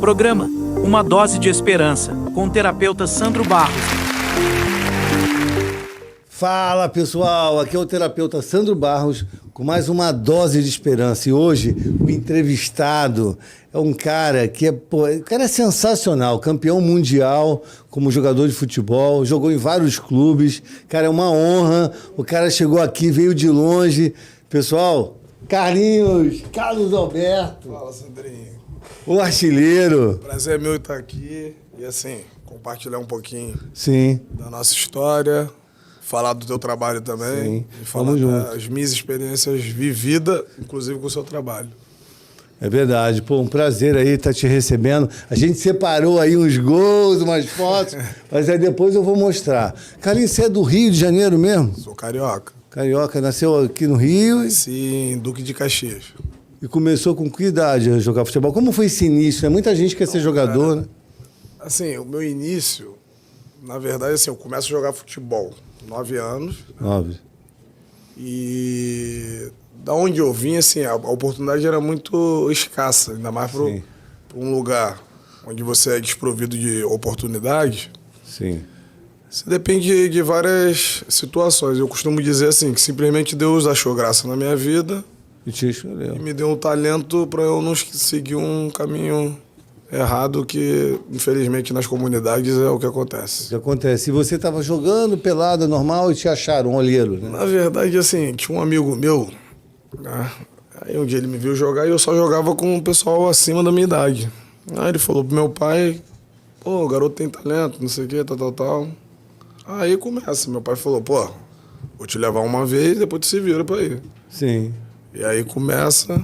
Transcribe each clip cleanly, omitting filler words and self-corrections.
Programa Uma Dose de Esperança, com o terapeuta Sandro Barros. Fala pessoal, aqui é o terapeuta Sandro Barros com mais uma dose de esperança. E hoje o entrevistado é um cara que o cara é sensacional, campeão mundial como jogador de futebol, jogou em vários clubes. Cara, é uma honra. O cara chegou aqui, veio de longe. Pessoal, Carlos Alberto. Fala, Sandrinho. O artilheiro. Prazer é meu estar aqui e, assim, compartilhar um pouquinho Sim. da nossa história, falar do teu trabalho também. Sim. E falar das minhas experiências vividas, inclusive com o seu trabalho. É verdade. Pô, um prazer aí estar te recebendo. A gente separou aí uns gols, umas fotos, mas aí depois eu vou mostrar. Carlinhos, você é do Rio de Janeiro mesmo? Sou carioca. Carioca, nasceu aqui no Rio Sim, Duque de Caxias. e começou com que idade a jogar futebol? Como foi esse início? Muita gente quer ser jogador, né? Assim, o meu início, na verdade, assim, eu começo a jogar futebol 9 anos. 9. E da onde eu vim, assim, a oportunidade era muito escassa, ainda mais para um lugar onde você é desprovido de oportunidades. Sim. Você depende de várias situações. Eu costumo dizer assim, que simplesmente Deus achou graça na minha vida E te escolheu. e me deu um talento para eu não seguir um caminho errado que, infelizmente, nas comunidades é o que acontece. O que acontece? E você estava jogando pelada normal e te acharam um olheiro, né? Na verdade, assim, tinha um amigo meu, né? Aí um dia ele me viu jogar e eu só jogava com o pessoal acima da minha idade. Aí ele falou pro meu pai, pô, o garoto tem talento, não sei o que, tal. Aí começa, meu pai falou, pô, vou te levar uma vez, depois tu se vira pra ir. Sim. E aí começa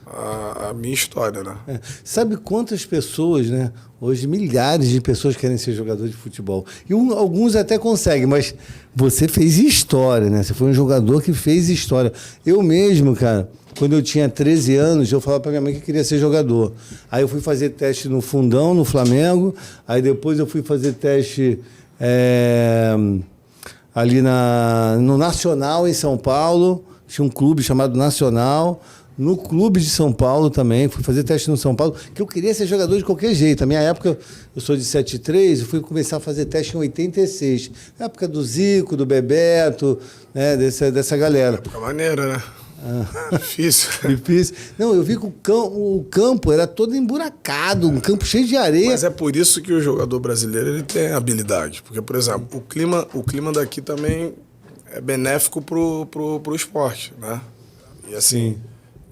a minha história, né? É. Sabe quantas pessoas, né? Hoje, milhares de pessoas querem ser jogador de futebol. E alguns até conseguem, mas você fez história, né? Você foi um jogador que fez história. Eu mesmo, cara, quando eu tinha 13 anos, eu falava pra minha mãe que queria ser jogador. Aí eu fui fazer teste no Fundão, no Flamengo. Aí depois eu fui fazer teste ali no Nacional, em São Paulo. Tinha um clube chamado Nacional. No clube de São Paulo também, fui fazer teste no São Paulo, que eu queria ser jogador de qualquer jeito. Na minha época, eu sou de 73, eu fui começar a fazer teste em 86. Na época do Zico, do Bebeto, né, dessa galera. Época maneira, né? Difícil. Difícil. Não, eu vi que o campo era todo emburacado, um campo cheio de areia. Mas é por isso que o jogador brasileiro ele tem habilidade. Porque, por exemplo, o clima daqui também é benéfico pro esporte, né? E assim... Sim.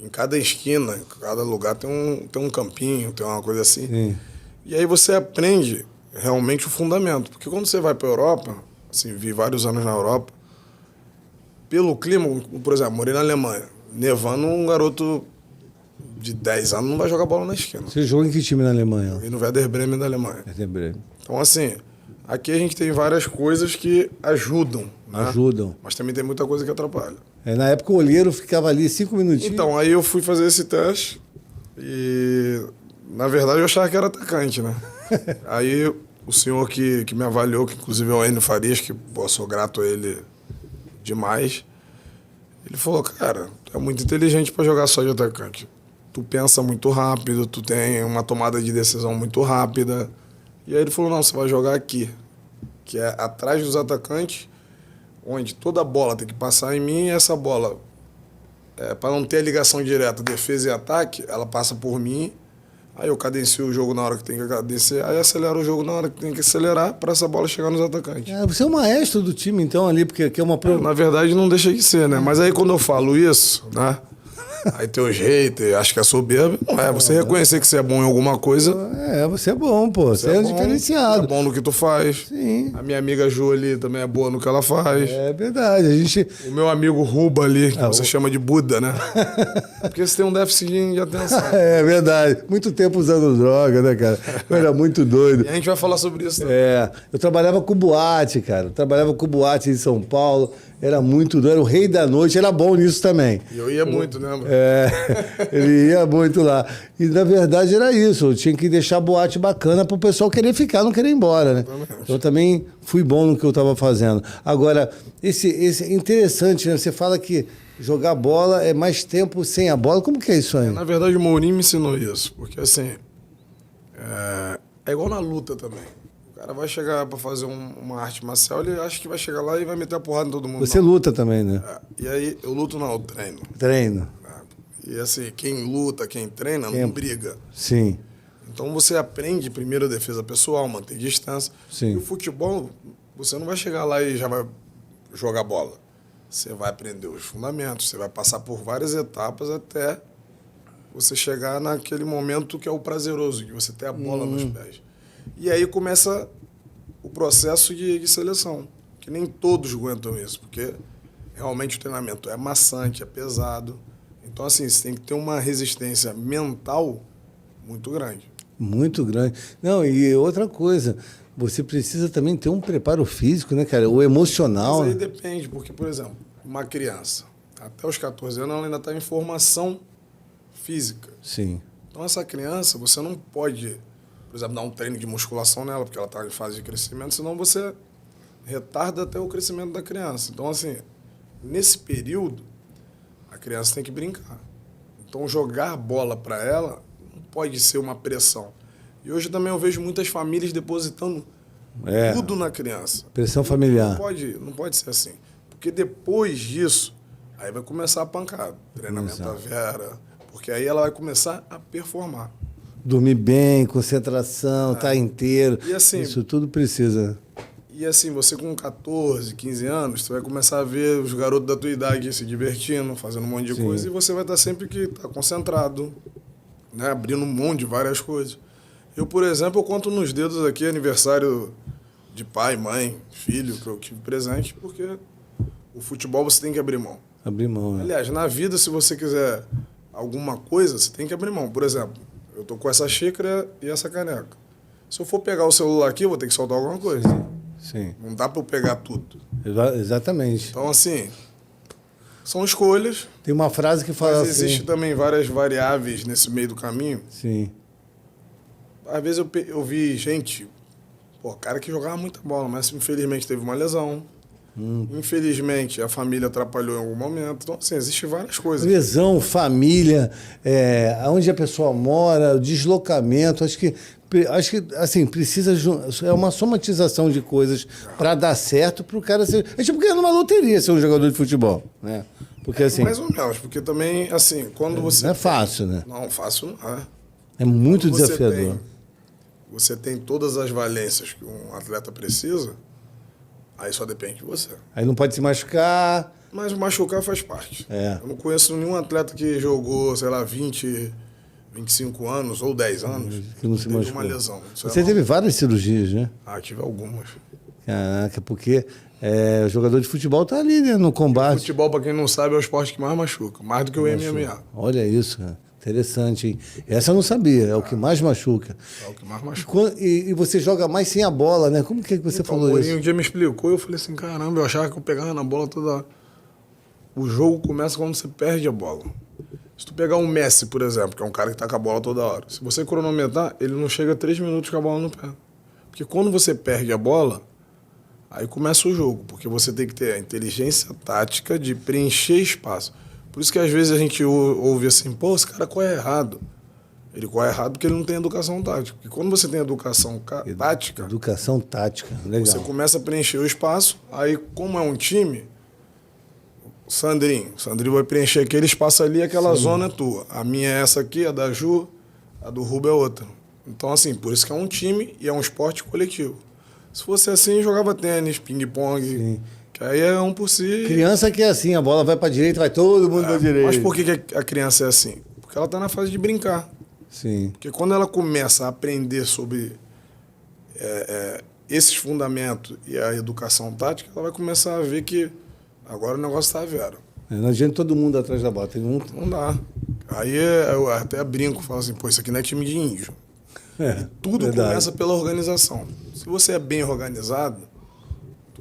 Em cada esquina, em cada lugar tem um campinho, tem uma coisa assim. Sim. E aí você aprende realmente o fundamento. Porque quando você vai para a Europa, assim, vi vários anos na Europa, pelo clima, por exemplo, morei na Alemanha, nevando, um garoto de 10 anos não vai jogar bola na esquina. Você jogou em que time na Alemanha? E no Werder Bremen da Alemanha. Werder Bremen. Então, assim, aqui a gente tem várias coisas que ajudam, né? Ajudam. Mas também tem muita coisa que atrapalha. Na época o olheiro ficava ali 5 minutinhos. Então, aí eu fui fazer esse teste e, na verdade, eu achava que era atacante, né? Aí o senhor que me avaliou, que inclusive é o Enio Farias, que pô, sou grato a ele demais, ele falou, cara, tu é muito inteligente para jogar só de atacante. Tu pensa muito rápido, tu tem uma tomada de decisão muito rápida. E aí ele falou, não, você vai jogar aqui, que é atrás dos atacantes, onde toda bola tem que passar em mim e essa bola, para não ter a ligação direta, defesa e ataque, ela passa por mim, aí eu cadencio o jogo na hora que tem que cadenciar, aí acelero o jogo na hora que tem que acelerar para essa bola chegar nos atacantes. Você é o maestro do time, então, ali, porque é uma... Na verdade, não deixa de ser, né? Mas aí quando eu falo isso, né? Aí tem os haters, acho que é soberbo. Não é, você reconhecer que você é bom em alguma coisa. Você é bom, pô. Você é bom, diferenciado. É bom no que tu faz. Sim. A minha amiga Ju ali também é boa no que ela faz. É verdade. A gente... O meu amigo Ruba ali, que você chama de Buda, né? Porque você tem um déficit de atenção. É verdade. Muito tempo usando droga, né, cara? Eu era muito doido. E a gente vai falar sobre isso também. Eu trabalhava com boate, cara. Eu trabalhava com boate em São Paulo. Era muito doido. Era o rei da noite. Era bom nisso também. E eu ia muito, né, mano? Ele ia muito lá. E, na verdade, era isso. Eu tinha que deixar a boate bacana para o pessoal querer ficar, não querer ir embora, né? Eu também fui bom no que eu estava fazendo. Agora, esse interessante, né? Você fala que jogar bola é mais tempo sem a bola. Como que é isso aí? Na verdade, o Mourinho me ensinou isso. Porque, assim, É igual na luta também. O cara vai chegar para fazer uma arte marcial, ele acha que vai chegar lá e vai meter a porrada em todo mundo. Você luta também, né? E aí, eu luto não, eu treino. Treino. E assim, quem luta, quem treina, não briga. Sim. Então você aprende primeiro a defesa pessoal, manter distância. Sim. E o futebol, você não vai chegar lá e já vai jogar bola. Você vai aprender os fundamentos, você vai passar por várias etapas até você chegar naquele momento que é o prazeroso, que você tem a bola nos pés. E aí começa o processo de seleção, que nem todos aguentam isso, porque realmente o treinamento é maçante, é pesado. Então, assim, você tem que ter uma resistência mental muito grande. Muito grande. Não, e outra coisa, você precisa também ter um preparo físico, né, cara? O emocional. Mas aí depende, porque, por exemplo, uma criança, até os 14 anos, ela ainda está em formação física. Sim. Então, essa criança, você não pode, por exemplo, dar um treino de musculação nela, porque ela está em fase de crescimento, senão você retarda até o crescimento da criança. Então, assim, nesse período, a criança tem que brincar. Então, jogar bola para ela não pode ser uma pressão. E hoje também eu vejo muitas famílias depositando tudo na criança. Pressão familiar. Não pode ser assim. Porque depois disso, aí vai começar a pancada. Treinamento à vera. Porque aí ela vai começar a performar. Dormir bem, concentração, tá inteiro. E assim, isso tudo precisa. E assim, você com 14, 15 anos, você vai começar a ver os garotos da tua idade se divertindo, fazendo um monte de coisa, e você vai estar sempre que tá concentrado, né? Abrindo um monte de várias coisas. Eu, por exemplo, eu conto nos dedos aqui aniversário de pai, mãe, filho, que eu tive presente, porque o futebol você tem que abrir mão. Abrir mão, né? Aliás, na vida, se você quiser alguma coisa, você tem que abrir mão. Por exemplo, eu tô com essa xícara e essa caneca. Se eu for pegar o celular aqui, eu vou ter que soltar alguma coisa. Sim. Não dá para eu pegar tudo. Exatamente. Então, assim, são escolhas. Tem uma frase que fala Mas assim... existe também várias variáveis nesse meio do caminho. Sim. Às vezes eu vi gente, cara que jogava muita bola, mas infelizmente teve uma lesão. Infelizmente a família atrapalhou em algum momento. Então, assim, existem várias coisas. Lesão, família, onde a pessoa mora, o deslocamento, acho que assim, precisa. É uma somatização de coisas para dar certo para o cara ser. É tipo ganhar numa loteria ser um jogador de futebol, né? Porque assim. Mais ou menos, porque também, assim, quando você. Não é fácil, né? Não, fácil não é. É muito Quando desafiador. Você tem todas as valências que um atleta precisa, aí só depende de você. Aí não pode se machucar. Mas machucar faz parte. É. Eu não conheço nenhum atleta que jogou, sei lá, 20, 25 anos ou 10 anos Que não se teve machucou. uma lesão. Isso Você teve várias cirurgias, né? tive algumas. Caraca, porque o jogador de futebol tá ali, né? No combate. Futebol, pra quem não sabe, é o esporte que mais machuca. Mais do que o MMA. Olha isso, cara. Interessante, hein? Essa eu não sabia, é o que mais machuca. É o que mais machuca. E você joga mais sem a bola, né? Como que você Então, falou o Mourinho isso? um dia me explicou, eu falei assim, caramba, eu achava que eu pegava na bola toda hora. O jogo começa quando você perde a bola. Se tu pegar um Messi, por exemplo, que é um cara que tá com a bola toda hora, se você cronometrar, ele não chega a 3 minutos com a bola no pé. Porque quando você perde a bola, aí começa o jogo, porque você tem que ter a inteligência tática de preencher espaço. Por isso que às vezes a gente ouve assim, esse cara corre errado. Ele corre errado porque ele não tem educação tática. Porque quando você tem educação tática... Educação tática, legal. Você começa a preencher o espaço, aí como é um time, o Sandrinho vai preencher aquele espaço ali, aquela zona é tua. A minha é essa aqui, a da Ju, a do Rubo é outra. Então, assim, por isso que é um time e é um esporte coletivo. Se fosse assim, jogava tênis, ping-pong... Que aí é um por si. Criança que é assim, a bola vai para direita, vai todo mundo para direita. Mas por que a criança é assim? Porque ela está na fase de brincar. Sim. Porque quando ela começa a aprender sobre esses fundamentos e a educação tática, ela vai começar a ver que agora o negócio está a vera. Não adianta todo mundo atrás da bola. Tem um... Não dá. Aí eu até brinco, falo assim, isso aqui não é time de índio. Tudo começa pela organização. Se você é bem organizado,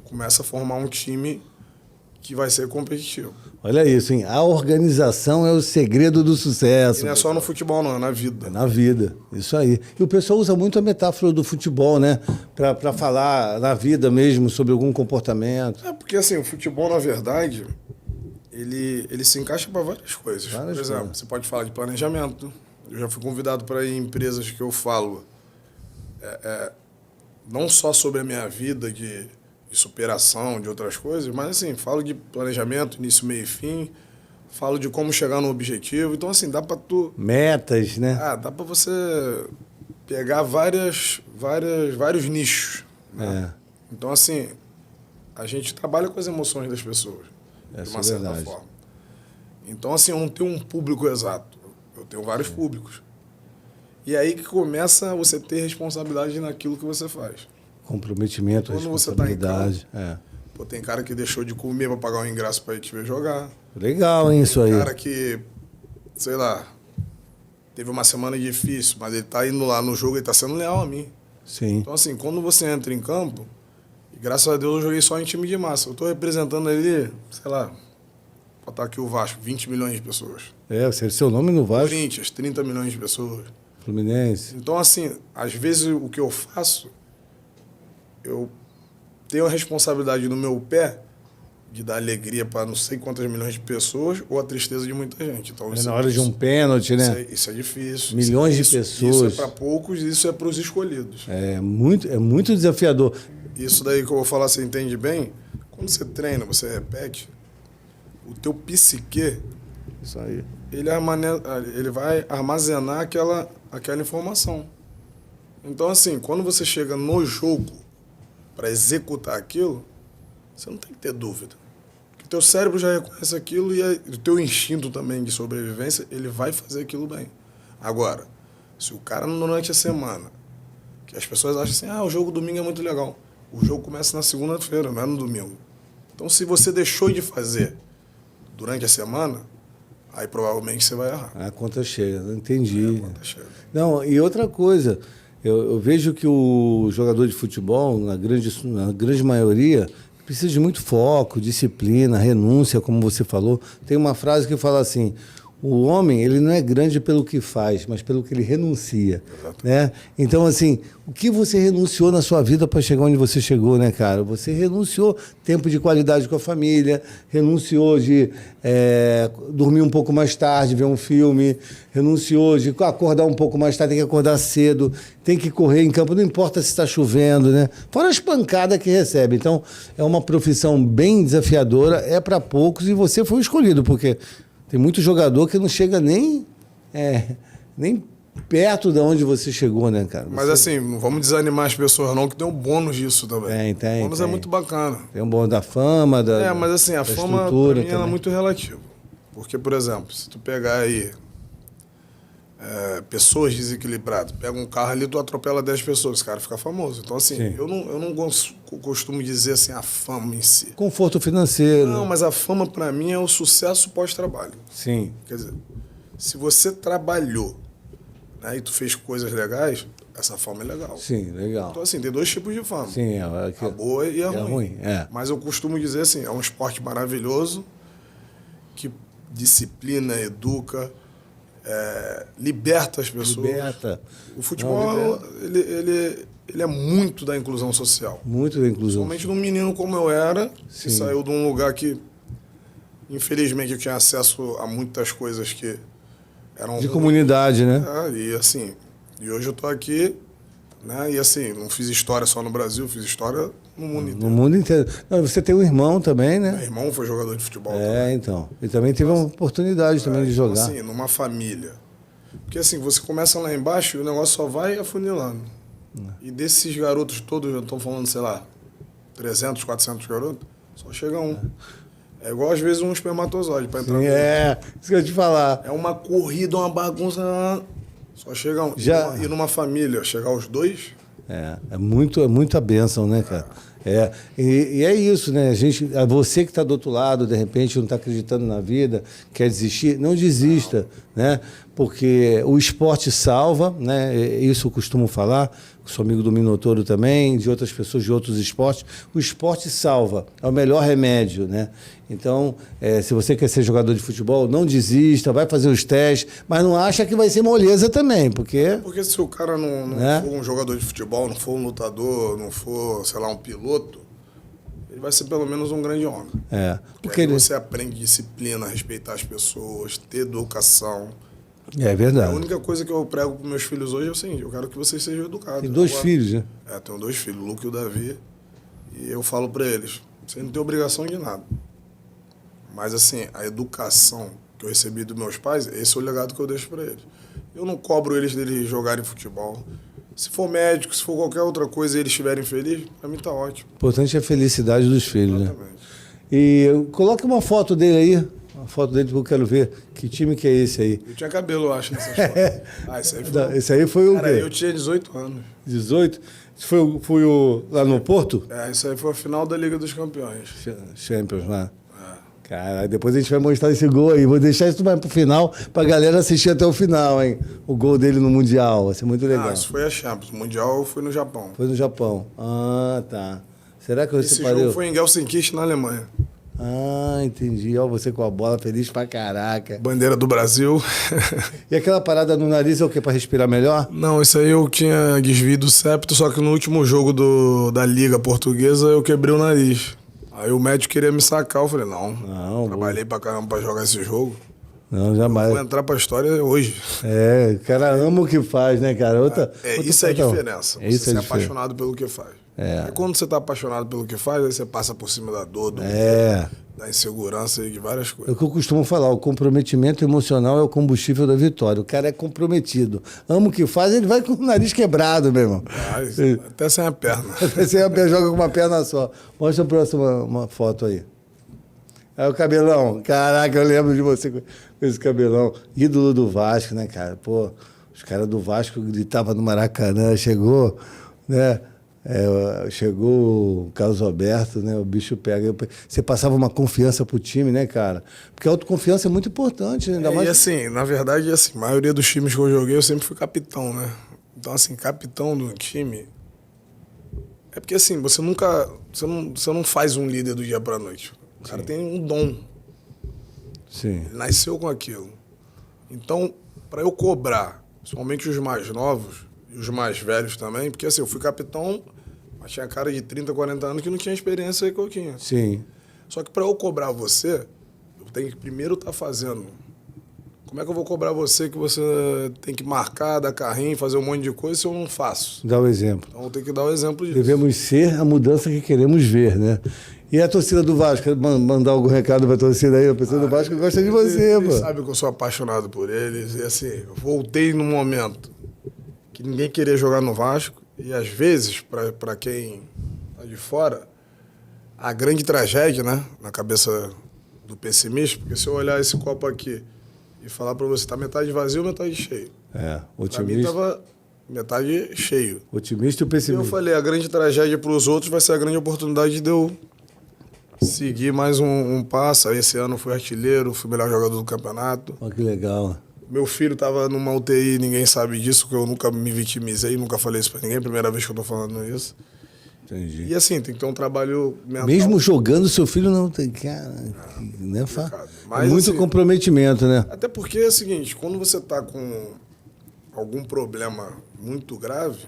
começa a formar um time que vai ser competitivo. Olha isso, hein? A organização é o segredo do sucesso. E não é só no futebol, não, é na vida. É na vida, isso aí. E o pessoal usa muito a metáfora do futebol, né? Para falar na vida mesmo sobre algum comportamento. Porque assim, o futebol, na verdade, ele se encaixa para várias coisas. Por exemplo, você pode falar de planejamento. Eu já fui convidado para ir em empresas que eu falo não só sobre a minha vida de superação, de outras coisas, mas assim, falo de planejamento, início, meio e fim, falo de como chegar no objetivo. Então, assim, dá para tu... Metas, né? dá para você pegar vários nichos. Né? Então, assim, a gente trabalha com as emoções das pessoas, de uma certa forma. Então, assim, eu não tenho um público exato, eu tenho vários públicos. E aí que começa você ter responsabilidade naquilo que você faz. Comprometimento, quando responsabilidade. Você tá em campo, pô, tem cara que deixou de comer para pagar um ingresso para ir te ver jogar. Legal, hein, isso aí. Tem cara que, sei lá, teve uma semana difícil, mas ele tá indo lá no jogo e tá sendo leal a mim. Sim. Então, assim, quando você entra em campo, e graças a Deus eu joguei só em time de massa. Eu tô representando ali, sei lá, botar aqui o Vasco, 20 milhões de pessoas. Seu nome no Vasco. Corinthians, 30 milhões de pessoas. Fluminense. Então, assim, às vezes o que eu faço, eu tenho a responsabilidade no meu pé de dar alegria para não sei quantas milhões de pessoas ou a tristeza de muita gente. Então, na hora de um pênalti, né? Isso é difícil. Milhões de pessoas. Isso é para poucos, isso é para os escolhidos. É muito desafiador. Isso daí que eu vou falar, você entende bem? Quando você treina, você repete, o teu psique, isso aí, ele vai armazenar aquela informação. Então, assim, quando você chega no jogo para executar aquilo, você não tem que ter dúvida. Porque o teu cérebro já reconhece aquilo e o teu instinto também de sobrevivência, ele vai fazer aquilo bem. Agora, se o cara durante a semana, que as pessoas acham assim, o jogo domingo é muito legal. O jogo começa na segunda-feira, não é no domingo. Então, se você deixou de fazer durante a semana, aí provavelmente você vai errar. A conta chega, não entendi. A conta chega. Não, e outra coisa, eu vejo que o jogador de futebol, na grande maioria, precisa de muito foco, disciplina, renúncia, como você falou. Tem uma frase que fala assim: o homem, ele não é grande pelo que faz, mas pelo que ele renuncia, né? Então, assim, o que você renunciou na sua vida para chegar onde você chegou, né, cara? Você renunciou tempo de qualidade com a família, renunciou de dormir um pouco mais tarde, ver um filme, renunciou de acordar um pouco mais tarde, tem que acordar cedo, tem que correr em campo, não importa se está chovendo, né? Fora as pancadas que recebe. Então, é uma profissão bem desafiadora, é para poucos e você foi escolhido, porque... tem muito jogador que não chega nem perto de onde você chegou, né, cara? Mas assim, não vamos desanimar as pessoas não, que tem um bônus disso também. Tem. O bônus é muito bacana. Tem um bônus da fama, mas assim, a fama pra mim ela é muito relativa. Porque, por exemplo, se tu pegar aí pessoas desequilibradas, pega um carro ali, tu atropela 10 pessoas, esse cara fica famoso. Então, assim, eu não costumo dizer assim a fama em si. Conforto financeiro. Não, mas a fama pra mim é o sucesso pós-trabalho. Sim. Quer dizer, se você trabalhou, né, e tu fez coisas legais, essa fama é legal. Sim, legal. Então, assim, tem dois tipos de fama. Sim, a boa e a ruim. Mas eu costumo dizer assim, é um esporte maravilhoso, que disciplina, educa, liberta as pessoas. Liberta. O futebol, ele é muito da inclusão social. Muito da inclusão. Principalmente num menino como eu era, que saiu de um lugar que, infelizmente, eu tinha acesso a muitas coisas que eram... de comunidade, né? E assim, e hoje eu tô aqui, né? E assim, não fiz história só no Brasil, fiz história no mundo inteiro. No mundo inteiro. Não, você tem um irmão também, né? Meu irmão foi jogador de futebol também. Então. Ele também teve uma oportunidade também de jogar. Então, assim, numa família. Porque assim, você começa lá embaixo e o negócio só vai afunilando. E desses garotos todos, eu estou falando, sei lá, 300, 400 garotos, só chega um. É igual às vezes um espermatozoide para entrar. Isso que eu ia te falar. É uma corrida, uma bagunça, só chega um. E numa família, chegar os dois... É muita bênção, né, cara? E é isso, né? Você que está do outro lado, de repente não está acreditando na vida, quer desistir, não desista, né? Porque o esporte salva, né? Isso eu costumo falar, sou amigo do Minotouro também, de outras pessoas de outros esportes. O esporte salva, é o melhor remédio, né? Então, se você quer ser jogador de futebol, não desista, vai fazer os testes, mas não acha que vai ser moleza também, porque... Porque se o cara não for um jogador de futebol, não for um lutador, não for, sei lá, um piloto, ele vai ser pelo menos um grande homem. Porque você aprende disciplina, respeitar as pessoas, ter educação. É A verdade. única coisa que eu prego para meus filhos hoje é o seguinte: eu quero que vocês sejam educados. Tem 2 Agora, filhos, né? tenho 2 filhos, o Luca e o Davi. E eu falo para eles: você não tem obrigação de nada. Mas, assim, a educação que eu recebi dos meus pais, esse é o legado que eu deixo para eles. Eu não cobro eles jogarem futebol. Se for médico, se for qualquer outra coisa e eles estiverem felizes, para mim tá ótimo. O importante é a felicidade dos filhos, né? Exatamente. E coloca uma foto dele aí. Uma foto dele que eu quero ver. Que time que é esse aí? Eu tinha cabelo, eu acho, nessas fotos. Esse aí foi. Esse aí foi o Cara, quê? eu tinha 18 anos. 18? Isso foi lá no Porto? Isso aí foi a final da Liga dos Campeões. Champions lá. Cara, depois a gente vai mostrar esse gol aí. Vou deixar isso mais pro final, pra galera assistir até o final, hein? O gol dele no Mundial. Vai ser muito legal. Isso foi a Champions. O Mundial foi no Japão. Foi no Japão. Ah, tá. Será que você Esse parou? jogo foi em Helsinki, na Alemanha. Ah, entendi. Ó, você com a bola, feliz pra caraca. Bandeira do Brasil. E aquela parada no nariz é o quê? Pra respirar melhor? Não, isso aí eu tinha desvio do septo, só que no último jogo da Liga Portuguesa eu quebrei o nariz. Aí o médico queria me sacar, eu falei, não, trabalhei pra caramba pra jogar esse jogo. Não, jamais. Vou entrar pra história hoje. O cara ama o que faz, né, cara? Isso é a diferença. Isso Você é ser diferença. apaixonado pelo que faz. Aí quando você tá apaixonado pelo que faz, aí você passa por cima da dor, da insegurança e de várias É o coisas. que eu costumo falar, o comprometimento emocional é o combustível da vitória. O cara é comprometido. Ama o que faz, ele vai com o nariz quebrado, meu irmão. Até sem a perna. Você joga com uma perna só. Mostra a próxima uma foto aí. Aí o cabelão. Caraca, eu lembro de você com esse cabelão. Ídolo do Vasco, né, cara? Pô, os caras do Vasco gritavam no Maracanã. Chegou, né? Chegou o Carlos Alberto, né? O bicho pega. Você passava uma confiança pro time, né, cara? Porque a autoconfiança é muito importante, né? Ainda mais... E assim, na verdade, assim, a maioria dos times que eu joguei, eu sempre fui capitão, né? Então, assim, capitão do time... É porque, assim, você não faz um líder do dia pra noite. O cara tem um dom. Sim. Ele nasceu com aquilo. Então, para eu cobrar, principalmente os mais novos e os mais velhos também, porque assim, eu fui capitão, mas tinha cara de 30, 40 anos que não tinha experiência que eu tinha. Sim. Só que para eu cobrar você, eu tenho que primeiro estar fazendo. Como é que eu vou cobrar você que você tem que marcar, dar carrinho, fazer um monte de coisa se eu não faço? Dá o exemplo. Então eu tenho que dar o exemplo disso. Devemos ser a mudança que queremos ver, né? E a torcida do Vasco, quer mandar algum recado pra torcida aí? A torcida do Vasco gosta de você, eles pô. sabem que eu sou apaixonado por eles. E assim, eu voltei num momento que ninguém queria jogar no Vasco. E às vezes, para quem tá de fora, a grande tragédia, né? Na cabeça do pessimista, porque se eu olhar esse copo aqui e falar para você, tá metade vazio ou metade cheio? Pra mim Otimista. tava metade cheio. Otimista e o E eu pessimista. falei, a grande tragédia para os outros vai ser a grande oportunidade de eu seguir mais um passo. Aí esse ano fui artilheiro, fui melhor jogador do campeonato. Olha que legal. Meu filho estava numa UTI, ninguém sabe disso, porque eu nunca me vitimizei, nunca falei isso para ninguém, primeira vez que eu tô falando isso. Entendi. E assim, tem que ter um trabalho mental. Mesmo jogando, seu filho não tem. Cara, né, Mas, muito assim, comprometimento, né? Até porque é o seguinte, quando você tá com algum problema muito grave,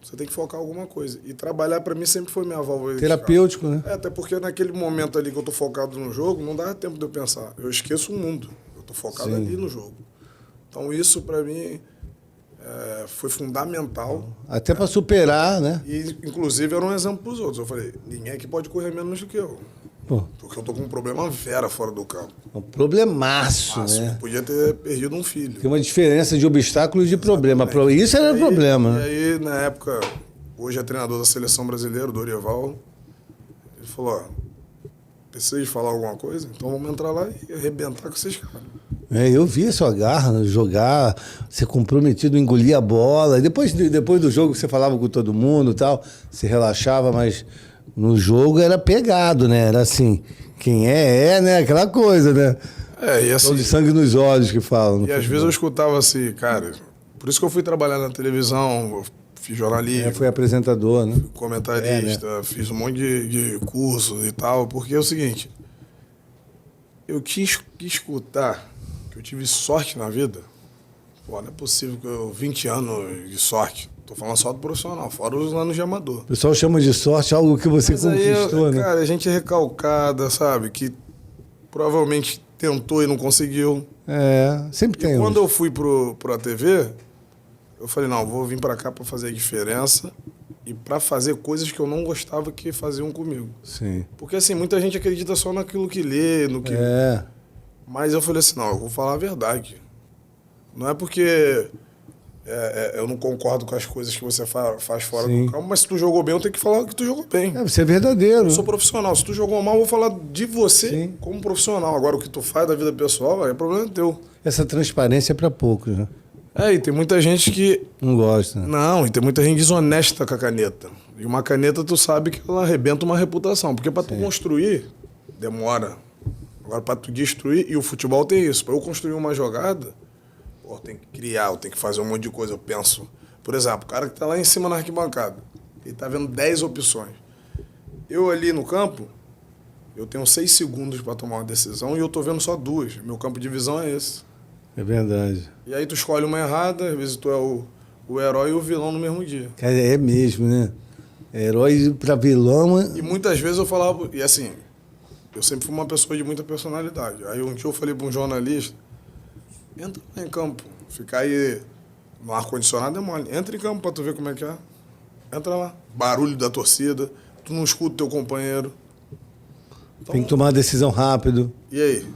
você tem que focar em alguma coisa. E trabalhar, para mim, sempre foi minha válvula de Terapêutico, né? até porque naquele momento ali que eu tô focado no jogo, não dá tempo de eu pensar. Eu esqueço o mundo. Eu tô focado ali no jogo. Então isso, para mim, foi fundamental. Até para superar, né? E, inclusive, era um exemplo para os outros. Eu falei, ninguém aqui pode correr menos do que eu. Pô, Porque eu tô com um problema vera fora do campo. um problemaço, Fácil. né? Podia ter perdido um filho. Tem uma diferença de obstáculo e de problema. Isso era problema, né? E aí, na época, hoje é treinador da seleção brasileira, o Dorival, ele falou, ó, precisa de falar alguma coisa? Então vamos entrar lá e arrebentar com esses caras. Eu vi a sua garra, né? Jogar, ser comprometido, engolir a bola. E depois do jogo você falava com todo mundo e tal, se relaxava, mas no jogo era pegado, né? Era assim, quem né? Aquela coisa, né? E assim... de sangue nos olhos que falam. E às vezes eu escutava assim, cara, por isso que eu fui trabalhar na televisão, eu fiz jornalismo, Foi apresentador, né? comentarista, fiz um monte de cursos e tal, porque é o seguinte, eu quis escutar que eu tive sorte na vida. Pô, não é possível que eu 20 anos de sorte. Tô falando só do profissional, fora os anos de amador. O pessoal chama de sorte algo que você Mas conquistou, aí, né? cara, a gente é recalcada, sabe? Que provavelmente tentou e não conseguiu. Sempre tem. Quando eu fui pro ATV, eu falei, não, vou vir pra cá pra fazer a diferença e pra fazer coisas que eu não gostava que faziam comigo. Sim. Porque assim, muita gente acredita só naquilo que lê, no que... Mas eu falei assim, não, eu vou falar a verdade. Não é porque eu não concordo com as coisas que você faz fora do campo, mas se tu jogou bem, eu tenho que falar que tu jogou bem. Você é verdadeiro. Eu sou profissional. Se tu jogou mal, eu vou falar de você como profissional. Agora, o que tu faz da vida pessoal, é problema teu. Essa transparência é pra poucos, né? E tem muita gente que... Não gosta. Não, e tem muita gente desonesta com a caneta. E uma caneta, tu sabe que ela arrebenta uma reputação. Porque pra tu construir, demora. Agora, pra tu destruir, e o futebol tem isso. Pra eu construir uma jogada, eu tenho que criar, eu tenho que fazer um monte de coisa. Eu penso, por exemplo, o cara que tá lá em cima na arquibancada, ele tá vendo 10 opções. Eu ali no campo, eu tenho 6 segundos pra tomar uma decisão e eu tô vendo só 2. Meu campo de visão é esse. É verdade. E aí tu escolhe uma errada, às vezes tu é o herói e o vilão no mesmo dia. Cara, é mesmo, né? Herói pra vilão... E muitas vezes eu falava... E assim, eu sempre fui uma pessoa de muita personalidade. Aí um dia eu falei pra um jornalista, entra lá em campo, ficar aí no ar-condicionado é mole. Entra em campo pra tu ver como é que é. Entra lá. Barulho da torcida, tu não escuta o teu companheiro. Então, tem que tomar uma decisão rápido. E aí?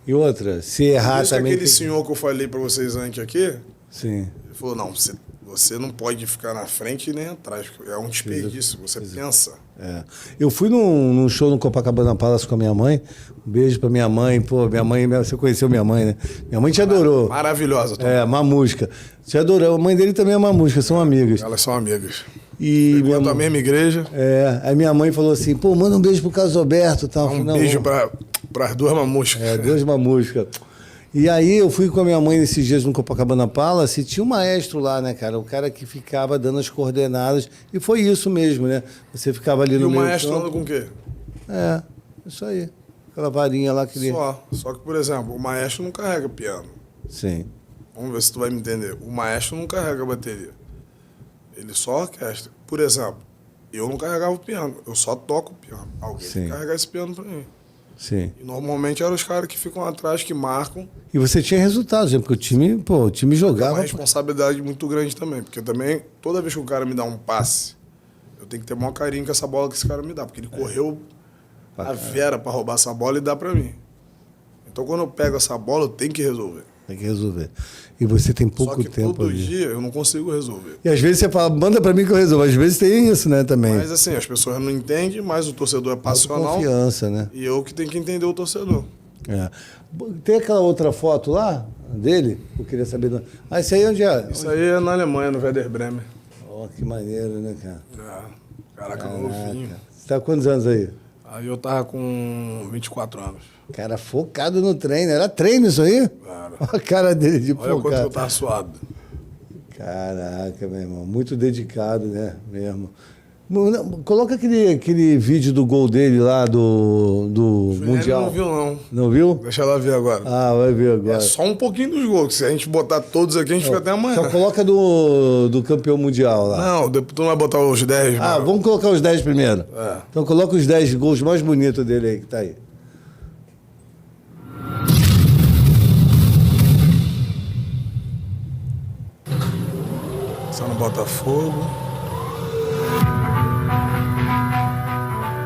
E outra, se errar isso também... aquele senhor que eu falei pra vocês antes aqui, Sim. ele falou, não, você não pode ficar na frente e nem atrás. É um desperdício, você pensa. Eu fui num show no Copacabana Palace com a minha mãe. Um beijo pra minha mãe. Pô, minha mãe, você conheceu minha mãe, né? Minha mãe te adorou. Maravilhosa. Mamusca. Te adorou. A mãe dele também é Mamusca, são amigas. Elas são amigas. E minha mãe... a mesma igreja. Aí minha mãe falou assim, pô, manda um beijo pro Carlos Alberto. Tal. Beijo para as 2 mamuscas. 2 mamuscas. E aí eu fui com a minha mãe nesses dias no Copacabana Palace e tinha um maestro lá, né, cara? O cara que ficava dando as coordenadas. E foi isso mesmo, né? Você ficava ali no meio. E o maestro anda com o quê? Isso aí. Aquela varinha lá que ele... Só que, por exemplo, o maestro não carrega piano. Sim. Vamos ver se tu vai me entender. O maestro não carrega a bateria. Ele só orquestra. Por exemplo, eu não carregava o piano. Eu só toco o piano. Alguém tem que carregar esse piano pra mim. Sim. E normalmente eram os caras que ficam atrás, que marcam. E você tinha resultados, né? Porque o time jogava... É uma responsabilidade muito grande também. Porque também, toda vez que o cara me dá um passe, eu tenho que ter o maior carinho com essa bola que esse cara me dá. Porque ele correu a vera pra roubar essa bola e dá pra mim. Então, quando eu pego essa bola, eu tenho que resolver. Tem que resolver. E você tem pouco tempo ali. Só que todo dia eu não consigo resolver. E às vezes você fala, manda pra mim que eu resolvo. Às vezes tem isso, né, também. Mas assim, as pessoas não entendem, mas o torcedor é passional. Confiança, né? E eu que tenho que entender o torcedor. Tem aquela outra foto lá, dele? Eu queria saber. Isso aí onde é? Isso aí é na Alemanha, no Werder Bremen. Que maneiro, né, cara? Caraca, novinho. Você tá com quantos anos aí? Aí eu tava com 24 anos. Cara, focado no treino. Era treino isso aí? Cara. Olha a cara dele de focado. Olha quanto eu tava suado. Caraca, meu irmão. Muito dedicado, né? Mesmo. Coloca aquele vídeo do gol dele lá do Mundial. Não viu, não. Não viu? Deixa ela ver agora. Vai ver agora. É só um pouquinho dos gols. Se a gente botar todos aqui, a gente fica até amanhã. Só coloca do campeão mundial lá. Não, tu não vai botar os 10. Vamos colocar os 10 primeiro. Então coloca os 10 gols mais bonitos dele aí, que tá aí. Só no Botafogo.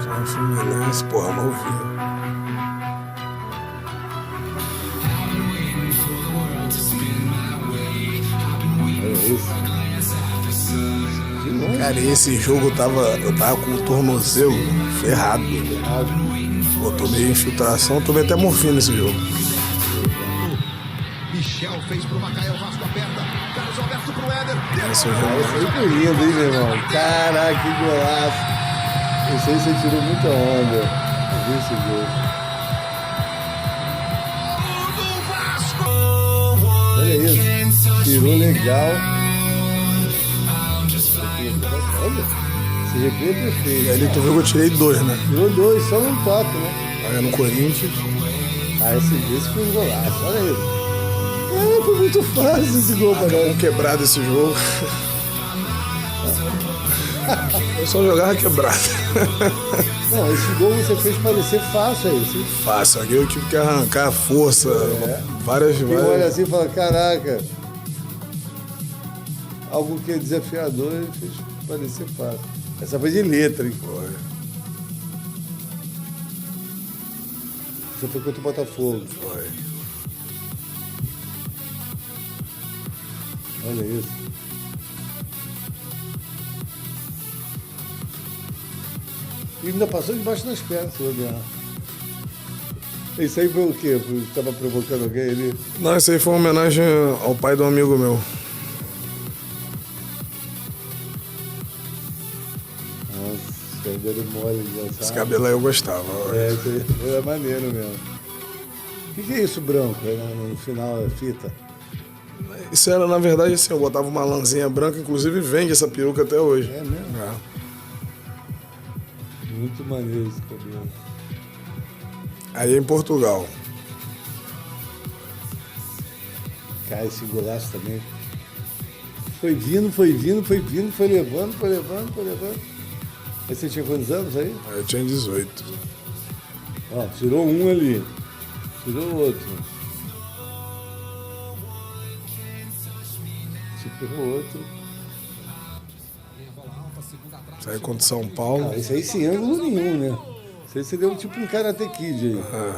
Só no Fluminense, porra, novinho. Cara, esse jogo eu tava com o tornozelo ferrado. Eu tomei infiltração, tomei até morfina nesse jogo. Michel fez pro Macael, Vasco aperta. Carlos Alberto pro Éder. Esse jogo foi lindo, hein, meu irmão? Caraca, que golaço. Eu sei que você tirou muita onda. Eu vi esse gol. Olha isso. Tirou legal. Olha. Esse replay é perfeito. E ali tu viu que eu tirei 2, né? Tirou 2, só no toque, né? Aí no Corinthians. Esse foi um golaço. Olha isso. Foi muito fácil esse gol, Acabou quebrado esse jogo. Eu só jogava quebrado. Não, esse gol você fez parecer fácil aí. Você Fácil, aqui eu tive que arrancar a força, várias. quem olha assim e fala, caraca, algo que é desafiador, ele fez parecer fácil. Essa foi de letra, hein? Foi. Você foi contra o Botafogo. Foi. Olha isso. E ainda passou debaixo das pernas, se olhar. Isso aí foi o quê? Estava provocando alguém ali? Não, isso aí foi uma homenagem ao pai de um amigo meu. Nossa, aí deram mole de dançar. Esse cabelo aí eu gostava. Isso aí é maneiro mesmo. O que é isso branco? No final é fita? Isso era, na verdade, assim, eu botava uma lãzinha branca, inclusive vende essa peruca até hoje. É mesmo? É. Muito maneiro esse cabelo. Aí em Portugal. Cara, esse golaço também. Foi vindo, foi levando. Aí você tinha quantos anos aí? Aí eu tinha 18. Ó, tirou um ali. Tirou o outro. Tirou o outro. Saí contra São Paulo. Ah, isso aí sem ângulo nenhum, né? Isso aí você deu tipo um Karate Kid aí. É.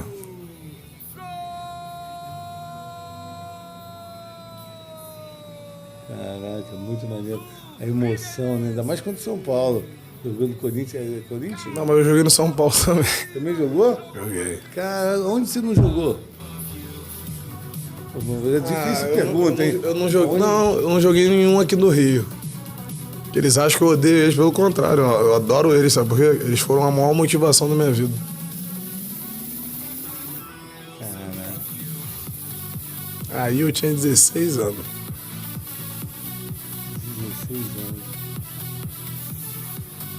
Caraca, muito maneiro. A emoção, né? Ainda mais contra o São Paulo. Jogando Corinthians. É Corinthians? Não, mas eu joguei no São Paulo também. Também jogou? Joguei. Cara, onde você não jogou? É difícil eu pergunta, hein? Eu não joguei. Não, eu não joguei nenhum aqui no Rio. Eles acham que eu odeio eles, pelo contrário. Eu adoro eles, sabe? Porque eles foram a maior motivação da minha vida. Caraca. Aí eu tinha 16 anos. 16 anos.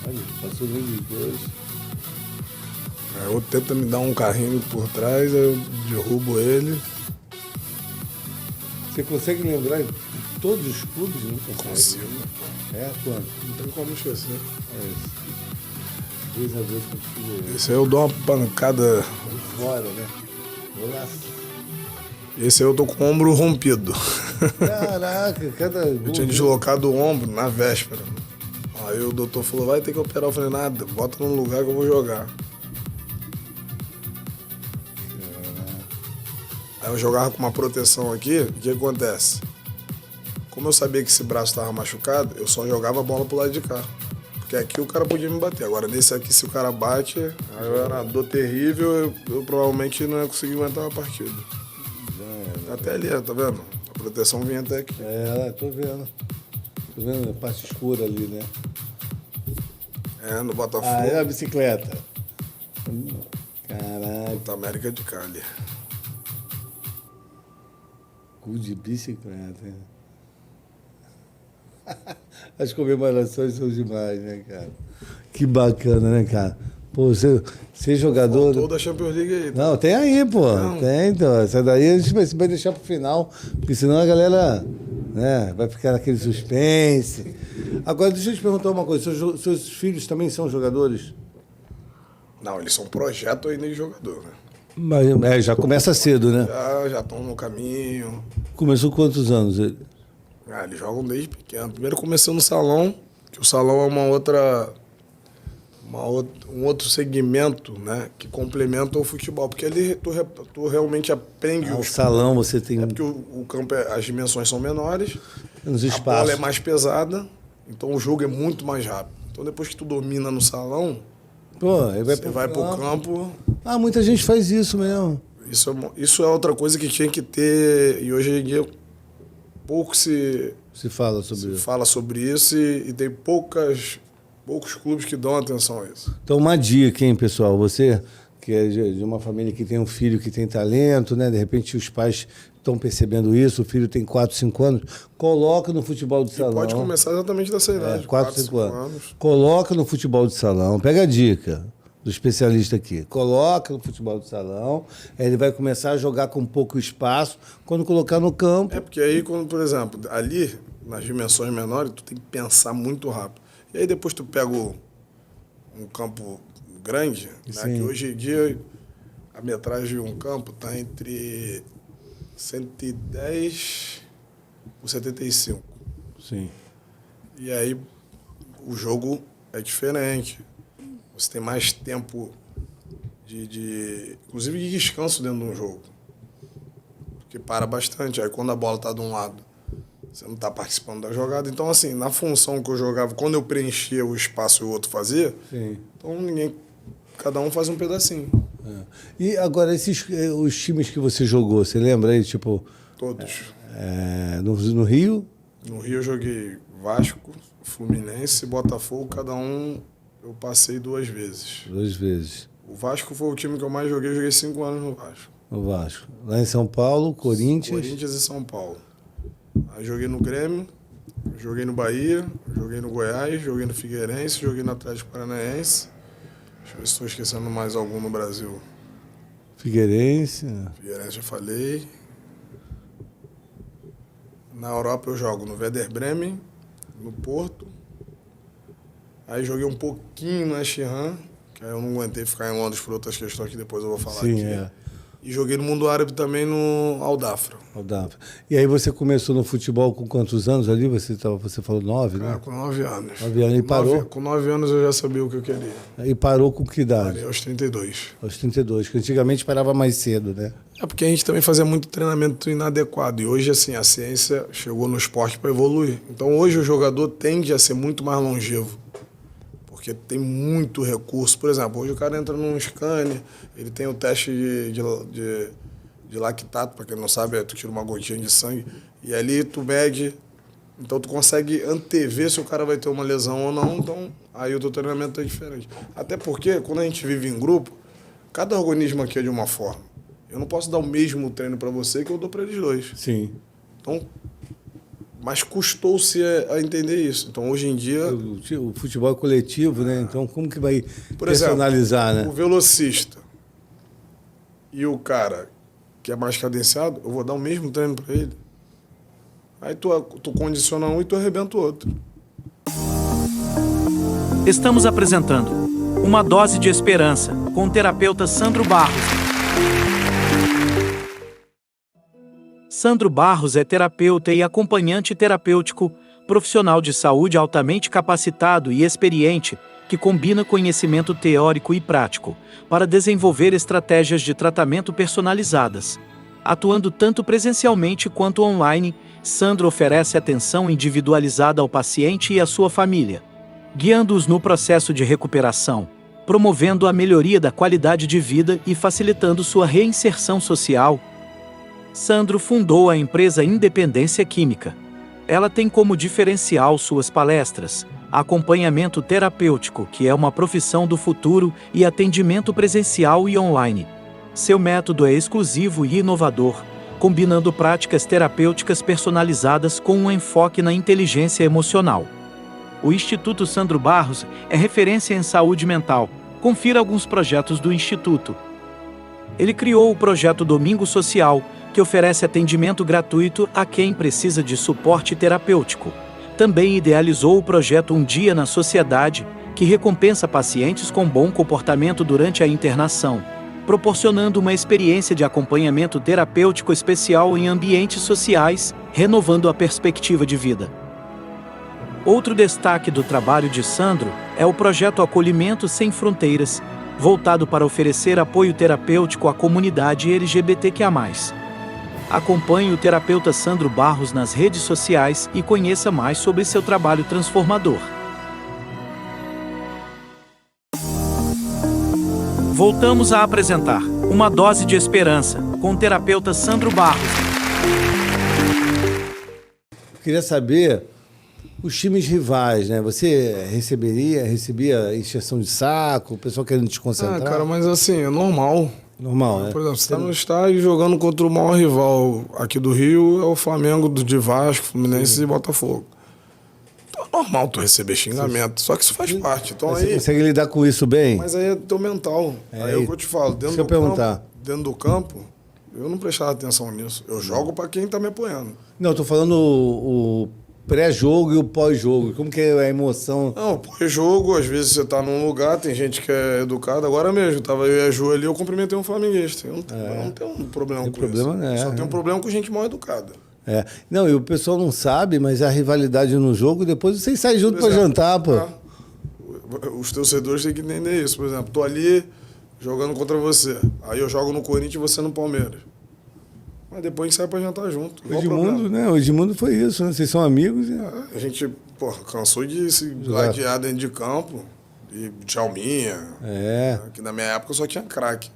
Olha, passou menos de dois. Aí outro tenta me dar um carrinho por trás, aí eu derrubo ele. Você consegue lembrar de todos os clubes? Não consegue. Consigo. É, quanto? Não tem como esquecer. É isso. 2 a 2 contra o Figueirense. Esse aí eu dou uma pancada. Fora, né? Golaço. Esse aí eu tô com o ombro rompido. Caraca, cada Eu gol. tinha deslocado o ombro na véspera. Aí o doutor falou, vai ter que operar. Eu falei, nada, bota num lugar que eu vou jogar. Aí eu jogava com uma proteção aqui, o que acontece? Como eu sabia que esse braço estava machucado, eu só jogava a bola pro lado de cá. Porque aqui o cara podia me bater. Agora nesse aqui, se o cara bate, aí eu era uma dor terrível, eu provavelmente não ia conseguir aguentar uma partida. Até ali, tá vendo? A proteção vinha até aqui. É, tô vendo. Tô vendo a parte escura ali, né? É, no Botafogo. Ah, é a bicicleta. Caraca, Puta América de Cali. cu de bicicleta, hein? As comemorações são demais, né, cara? Que bacana, né, cara? Pô, ser jogador. Faltou da Champions League aí. Não, tem aí, pô. Não. Tem, então. Essa daí a gente vai deixar pro final, porque senão a galera, né, vai ficar naquele suspense. Agora, deixa eu te perguntar uma coisa. Seus filhos também são jogadores? Não, eles são projeto ainda de jogador, né? Mas, já começa cedo, né? Já estão no caminho. Começou com quantos anos? Ah, eles jogam desde pequeno. Primeiro começou no salão, que o salão é um outro segmento, né, que complementa o futebol, porque ali tu realmente aprende O salão você tem porque o campo, as dimensões são menores, uns a espaços. bola é mais pesada, então o jogo é muito mais rápido. Então depois que tu domina no salão, Pô, aí você vai pro campo. Ah, muita gente faz isso mesmo. Isso é outra coisa que tinha que ter, e hoje em dia pouco se Fala sobre isso. fala sobre isso e tem poucos clubes que dão atenção a isso. Então, uma dica, hein, pessoal? Você que é de uma família que tem um filho que tem talento, né? De repente os pais estão percebendo isso, o filho tem 4, 5 anos, coloca no futebol de salão. Pode começar exatamente dessa idade, 4, 5 anos. Coloca no futebol de salão. Pega a dica do especialista aqui. Coloca no futebol de salão, aí ele vai começar a jogar com pouco espaço. Quando colocar no campo... É porque aí, quando, por exemplo, ali, nas dimensões menores, tu tem que pensar muito rápido. E aí depois tu pega um campo grande, né? Que hoje em dia a metragem de um campo está entre 110 por 75. Sim. E aí o jogo é diferente. Você tem mais tempo inclusive de descanso dentro de um jogo. Porque para bastante. Aí quando a bola está de um lado, você não está participando da jogada. Então, assim, na função que eu jogava, quando eu preenchia o espaço e o outro fazia, Sim. então cada um faz um pedacinho. É. E agora, os times que você jogou, você lembra aí, tipo... Todos. No Rio? No Rio eu joguei Vasco, Fluminense, Botafogo, cada um eu passei 2 vezes. 2 vezes. O Vasco foi o time que eu mais joguei 5 anos no Vasco. No Vasco. Lá em São Paulo, Corinthians... Corinthians e São Paulo. Aí joguei no Grêmio, joguei no Bahia, joguei no Goiás, joguei no Figueirense, joguei no Atlético Paranaense. Deixa eu ver se estou esquecendo mais algum no Brasil. Figueirense... Figueirense já falei. Na Europa eu jogo no Werder Bremen, no Porto. Aí joguei um pouquinho na Sheehan, que aí eu não aguentei ficar em Londres por outras questões que depois eu vou falar Sim, aqui. é. E joguei no mundo árabe também no Al-Dafra. E aí você começou no futebol com quantos anos ali? Você falou 9, né? Com 9 anos. 9 anos. E parou? Com 9 anos eu já sabia o que eu queria. E parou com que idade? Parei aos 32. Aos 32, que antigamente parava mais cedo, né? É porque a gente também fazia muito treinamento inadequado. E hoje, assim, a ciência chegou no esporte para evoluir. Então hoje o jogador tende a ser muito mais longevo. Porque tem muito recurso. Por exemplo, hoje o cara entra num scanner, ele tem o teste de lactato, para quem não sabe, tu tira uma gotinha de sangue, e ali tu mede, então tu consegue antever se o cara vai ter uma lesão ou não, então aí o teu treinamento é diferente. Até porque, quando a gente vive em grupo, cada organismo aqui é de uma forma. Eu não posso dar o mesmo treino para você que eu dou para eles dois. Sim. Então, mas custou-se a entender isso. Então, hoje em dia... O futebol é coletivo, né? Então, como que vai Por personalizar, exemplo, né? o velocista e o cara que é mais cadenciado, eu vou dar o mesmo treino para ele. Aí tu condiciona um e tu arrebenta o outro. Estamos apresentando Uma Dose de Esperança, com o terapeuta Sandro Barros. Sandro Barros é terapeuta e acompanhante terapêutico, profissional de saúde altamente capacitado e experiente, que combina conhecimento teórico e prático para desenvolver estratégias de tratamento personalizadas. Atuando tanto presencialmente quanto online, Sandro oferece atenção individualizada ao paciente e à sua família, guiando-os no processo de recuperação, promovendo a melhoria da qualidade de vida e facilitando sua reinserção social. Sandro fundou a empresa Independência Química. Ela tem como diferencial suas palestras, acompanhamento terapêutico, que é uma profissão do futuro, e atendimento presencial e online. Seu método é exclusivo e inovador, combinando práticas terapêuticas personalizadas com um enfoque na inteligência emocional. O Instituto Sandro Barros é referência em saúde mental. Confira alguns projetos do Instituto. Ele criou o projeto Domingo Social, que oferece atendimento gratuito a quem precisa de suporte terapêutico. Também idealizou o projeto Um Dia na Sociedade, que recompensa pacientes com bom comportamento durante a internação, proporcionando uma experiência de acompanhamento terapêutico especial em ambientes sociais, renovando a perspectiva de vida. Outro destaque do trabalho de Sandro é o projeto Acolhimento Sem Fronteiras, voltado para oferecer apoio terapêutico à comunidade LGBTQIA+. Acompanhe o terapeuta Sandro Barros nas redes sociais e conheça mais sobre seu trabalho transformador. Voltamos a apresentar Uma Dose de Esperança, com o terapeuta Sandro Barros. Queria saber os times rivais, né? Você recebia encheção de saco, o pessoal querendo desconcentrar? Cara, mas assim, é normal. Normal, né? Por exemplo, você tá no estádio jogando contra o maior rival aqui do Rio, é o Flamengo de Vasco, Fluminense e Botafogo. Então é normal tu receber xingamento, só que isso faz parte. Então, Você aí, consegue lidar com isso bem? mas aí é teu mental. Aí é o que eu te falo, dentro do campo, eu não prestava atenção nisso. Eu jogo pra quem tá me apoiando. Não, eu tô falando pré-jogo e o pós-jogo? Como que é a emoção? Não, pós-jogo, às vezes você tá num lugar, tem gente que é educada. Agora mesmo, tava eu e a Ju ali, eu cumprimentei um flamenguista. Eu não tenho um problema com isso. Só tenho um problema com gente mal educada. Não, e o pessoal não sabe, mas a rivalidade no jogo, depois vocês saem junto pra jantar, pô. Os torcedores têm que entender isso. Por exemplo, tô ali jogando contra você. Aí eu jogo no Corinthians e você no Palmeiras. Mas depois a gente sai pra jantar junto. O Edmundo, né? O Edmundo foi isso, né? Vocês são amigos. A gente, cansou de se gladiar dentro de campo. E Djalminha. Que na minha época só tinha craque.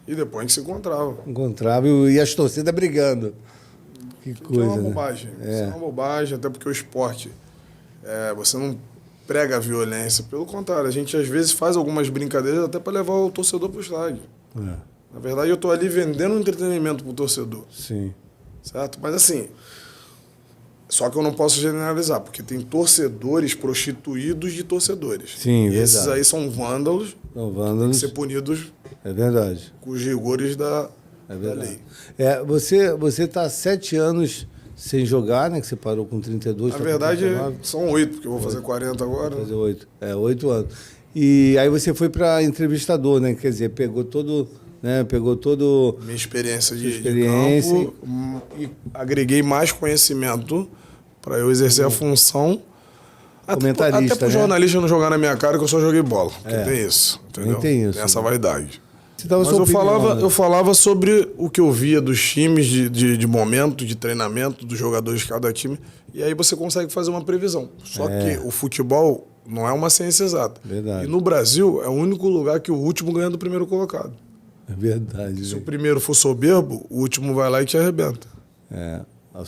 E depois a gente se encontrava. E as torcidas brigando. Que coisa, é uma bobagem. Isso é uma bobagem, até porque o esporte, você não prega a violência. Pelo contrário, a gente às vezes faz algumas brincadeiras até para levar o torcedor pro estádio. Na verdade, eu tô ali vendendo um entretenimento pro torcedor. Sim. Certo? Mas assim, só que eu não posso generalizar, porque tem torcedores prostituídos de torcedores. Sim, e esses aí são vândalos. São vândalos. Tem que ser punidos. É verdade. Com os rigores da lei. Você está há 7 anos sem jogar, né? Que você parou com 32. Na verdade, são 8, porque eu vou fazer 40 agora. Fazer 8. 8 anos. E aí você foi para entrevistador, né? Quer dizer, pegou todo... Minha experiência de campo e agreguei mais conhecimento para eu exercer a função. Comentarista, até pro jornalista não jogar na minha cara que eu só joguei bola. Porque tem isso, entendeu? Tem isso. Tem essa vaidade. Mas eu falava sobre o que eu via dos times de momento, de treinamento, dos jogadores de cada time. E aí você consegue fazer uma previsão. Só que o futebol não é uma ciência exata. Verdade. E no Brasil é o único lugar que o último ganha do primeiro colocado. É verdade. Se o primeiro for soberbo, o último vai lá e te arrebenta.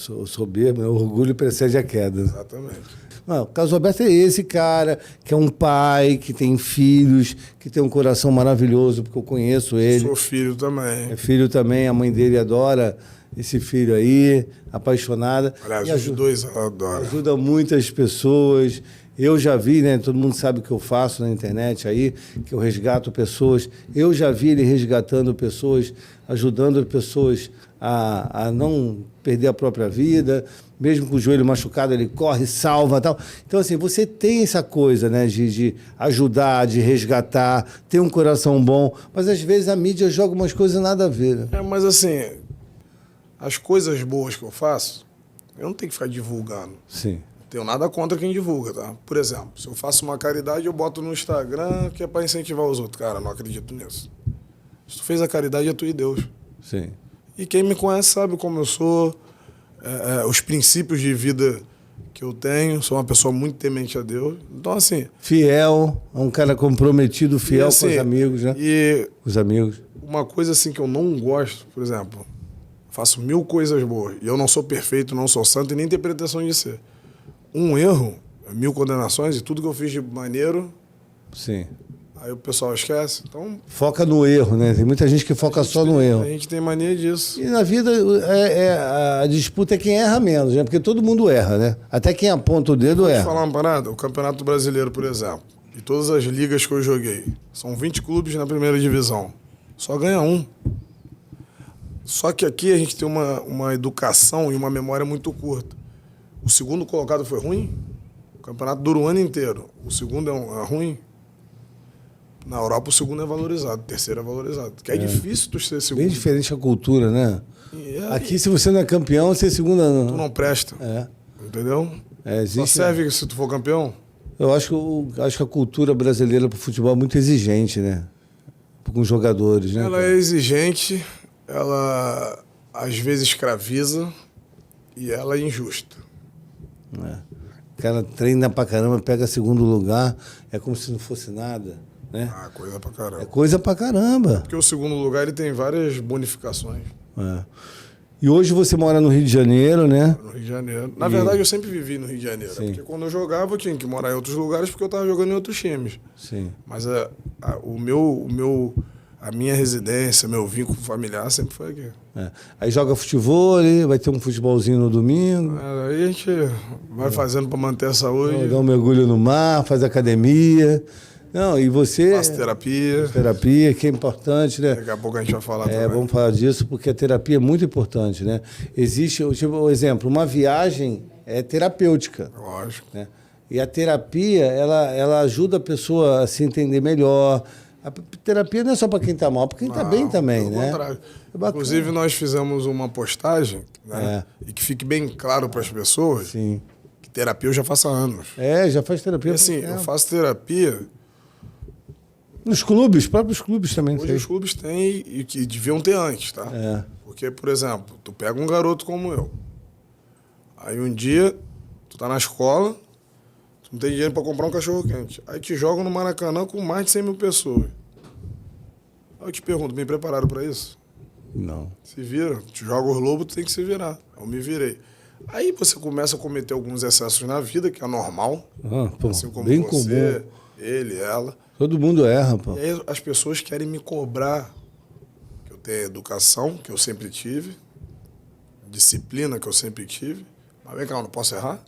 O soberbo, o orgulho precede a queda. Exatamente. Não, o Carlos Alberto é esse cara que é um pai, que tem filhos, que tem um coração maravilhoso, porque eu conheço ele. Sou filho também. É filho também, a mãe dele adora esse filho aí, apaixonada. Aliás, os dois adoram. Ajuda muitas pessoas. Eu já vi, né? Todo mundo sabe o que eu faço na internet aí, que eu resgato pessoas. Eu já vi ele resgatando pessoas, ajudando pessoas a não perder a própria vida. Mesmo com o joelho machucado, ele corre, salva e tal. Então, assim, você tem essa coisa, né? De ajudar, de resgatar, ter um coração bom. Mas, às vezes, a mídia joga umas coisas nada a ver, né? Mas, assim, as coisas boas que eu faço, eu não tenho que ficar divulgando. Sim. Tenho nada contra quem divulga, tá? Por exemplo, se eu faço uma caridade, eu boto no Instagram que é para incentivar os outros. Cara, não acredito nisso. Se tu fez a caridade, é tu e Deus. Sim. E quem me conhece sabe como eu sou, os princípios de vida que eu tenho. Sou uma pessoa muito temente a Deus. Então, assim... Fiel, é um cara comprometido, fiel assim, com os amigos, né? E os amigos. Uma coisa assim que eu não gosto, por exemplo, faço 1000 coisas boas e eu não sou perfeito, não sou santo e nem tenho pretensão de ser. Um erro, 1000 condenações e tudo que eu fiz de maneiro. Sim. Aí o pessoal esquece. Então, foca no erro, né? Tem muita gente que foca só no erro. A gente tem mania disso. E na vida a disputa é quem erra menos, né? Porque todo mundo erra, né? Até quem aponta o dedo erra. Vou te falar uma parada. O Campeonato Brasileiro, por exemplo, e todas as ligas que eu joguei, são 20 clubes na primeira divisão. Só ganha um. Só que aqui a gente tem uma educação e uma memória muito curta. O segundo colocado foi ruim? O campeonato dura o ano inteiro. O segundo é ruim? Na Europa o segundo é valorizado, o terceiro é valorizado. Porque é difícil tu ser segundo. Bem diferente a cultura, né? Aqui, se você não é campeão, você é segunda não. Tu não presta. Entendeu? Existe... Só serve se tu for campeão. Eu acho que a cultura brasileira pro futebol é muito exigente, né? Com os jogadores, né? Ela é exigente, ela às vezes escraviza e ela é injusta. O cara treina pra caramba, pega segundo lugar, é como se não fosse nada, né? Coisa pra caramba. É coisa pra caramba. Porque o segundo lugar ele tem várias bonificações. E hoje você mora no Rio de Janeiro, né? No Rio de Janeiro. Na verdade, eu sempre vivi no Rio de Janeiro. Porque quando eu jogava, eu tinha que morar em outros lugares porque eu estava jogando em outros times. Sim. Mas a minha residência, meu vínculo familiar sempre foi aqui. Aí joga futebol, vai ter um futebolzinho no domingo. Aí a gente vai fazendo para manter a saúde. Dá um mergulho no mar, faz academia. Não, e você... Faço terapia. Terapia, que é importante, né? Daqui a pouco a gente vai falar também. Vamos falar disso, porque a terapia é muito importante, né? Existe, tipo, por exemplo, uma viagem é terapêutica. Lógico. Né? E a terapia, ela ajuda a pessoa a se entender melhor. A terapia não é só para quem está mal, para quem está bem também, pelo né? contrário. É bacana. Inclusive, nós fizemos uma postagem, né? E que fique bem claro para as pessoas Sim. que terapia eu já faço há anos. Já faz terapia. E assim, eu faço terapia. Nos clubes, os próprios clubes também. Hoje os clubes têm e que deviam ter antes, tá? Porque, por exemplo, tu pega um garoto como eu. Aí um dia, tu tá na escola, tu não tem dinheiro para comprar um cachorro-quente. Aí te jogam no Maracanã com mais de 100 mil pessoas. Aí eu te pergunto, bem preparado para isso? Não. Se vira, te joga os lobos, tu tem que se virar. Eu me virei. Aí você começa a cometer alguns excessos na vida, que é normal. Assim como bem você, comum. ele, ela. Todo mundo erra, pô. E aí as pessoas querem me cobrar que eu tenho educação, que eu sempre tive, disciplina, que eu sempre tive. Mas vem cá, eu não posso errar?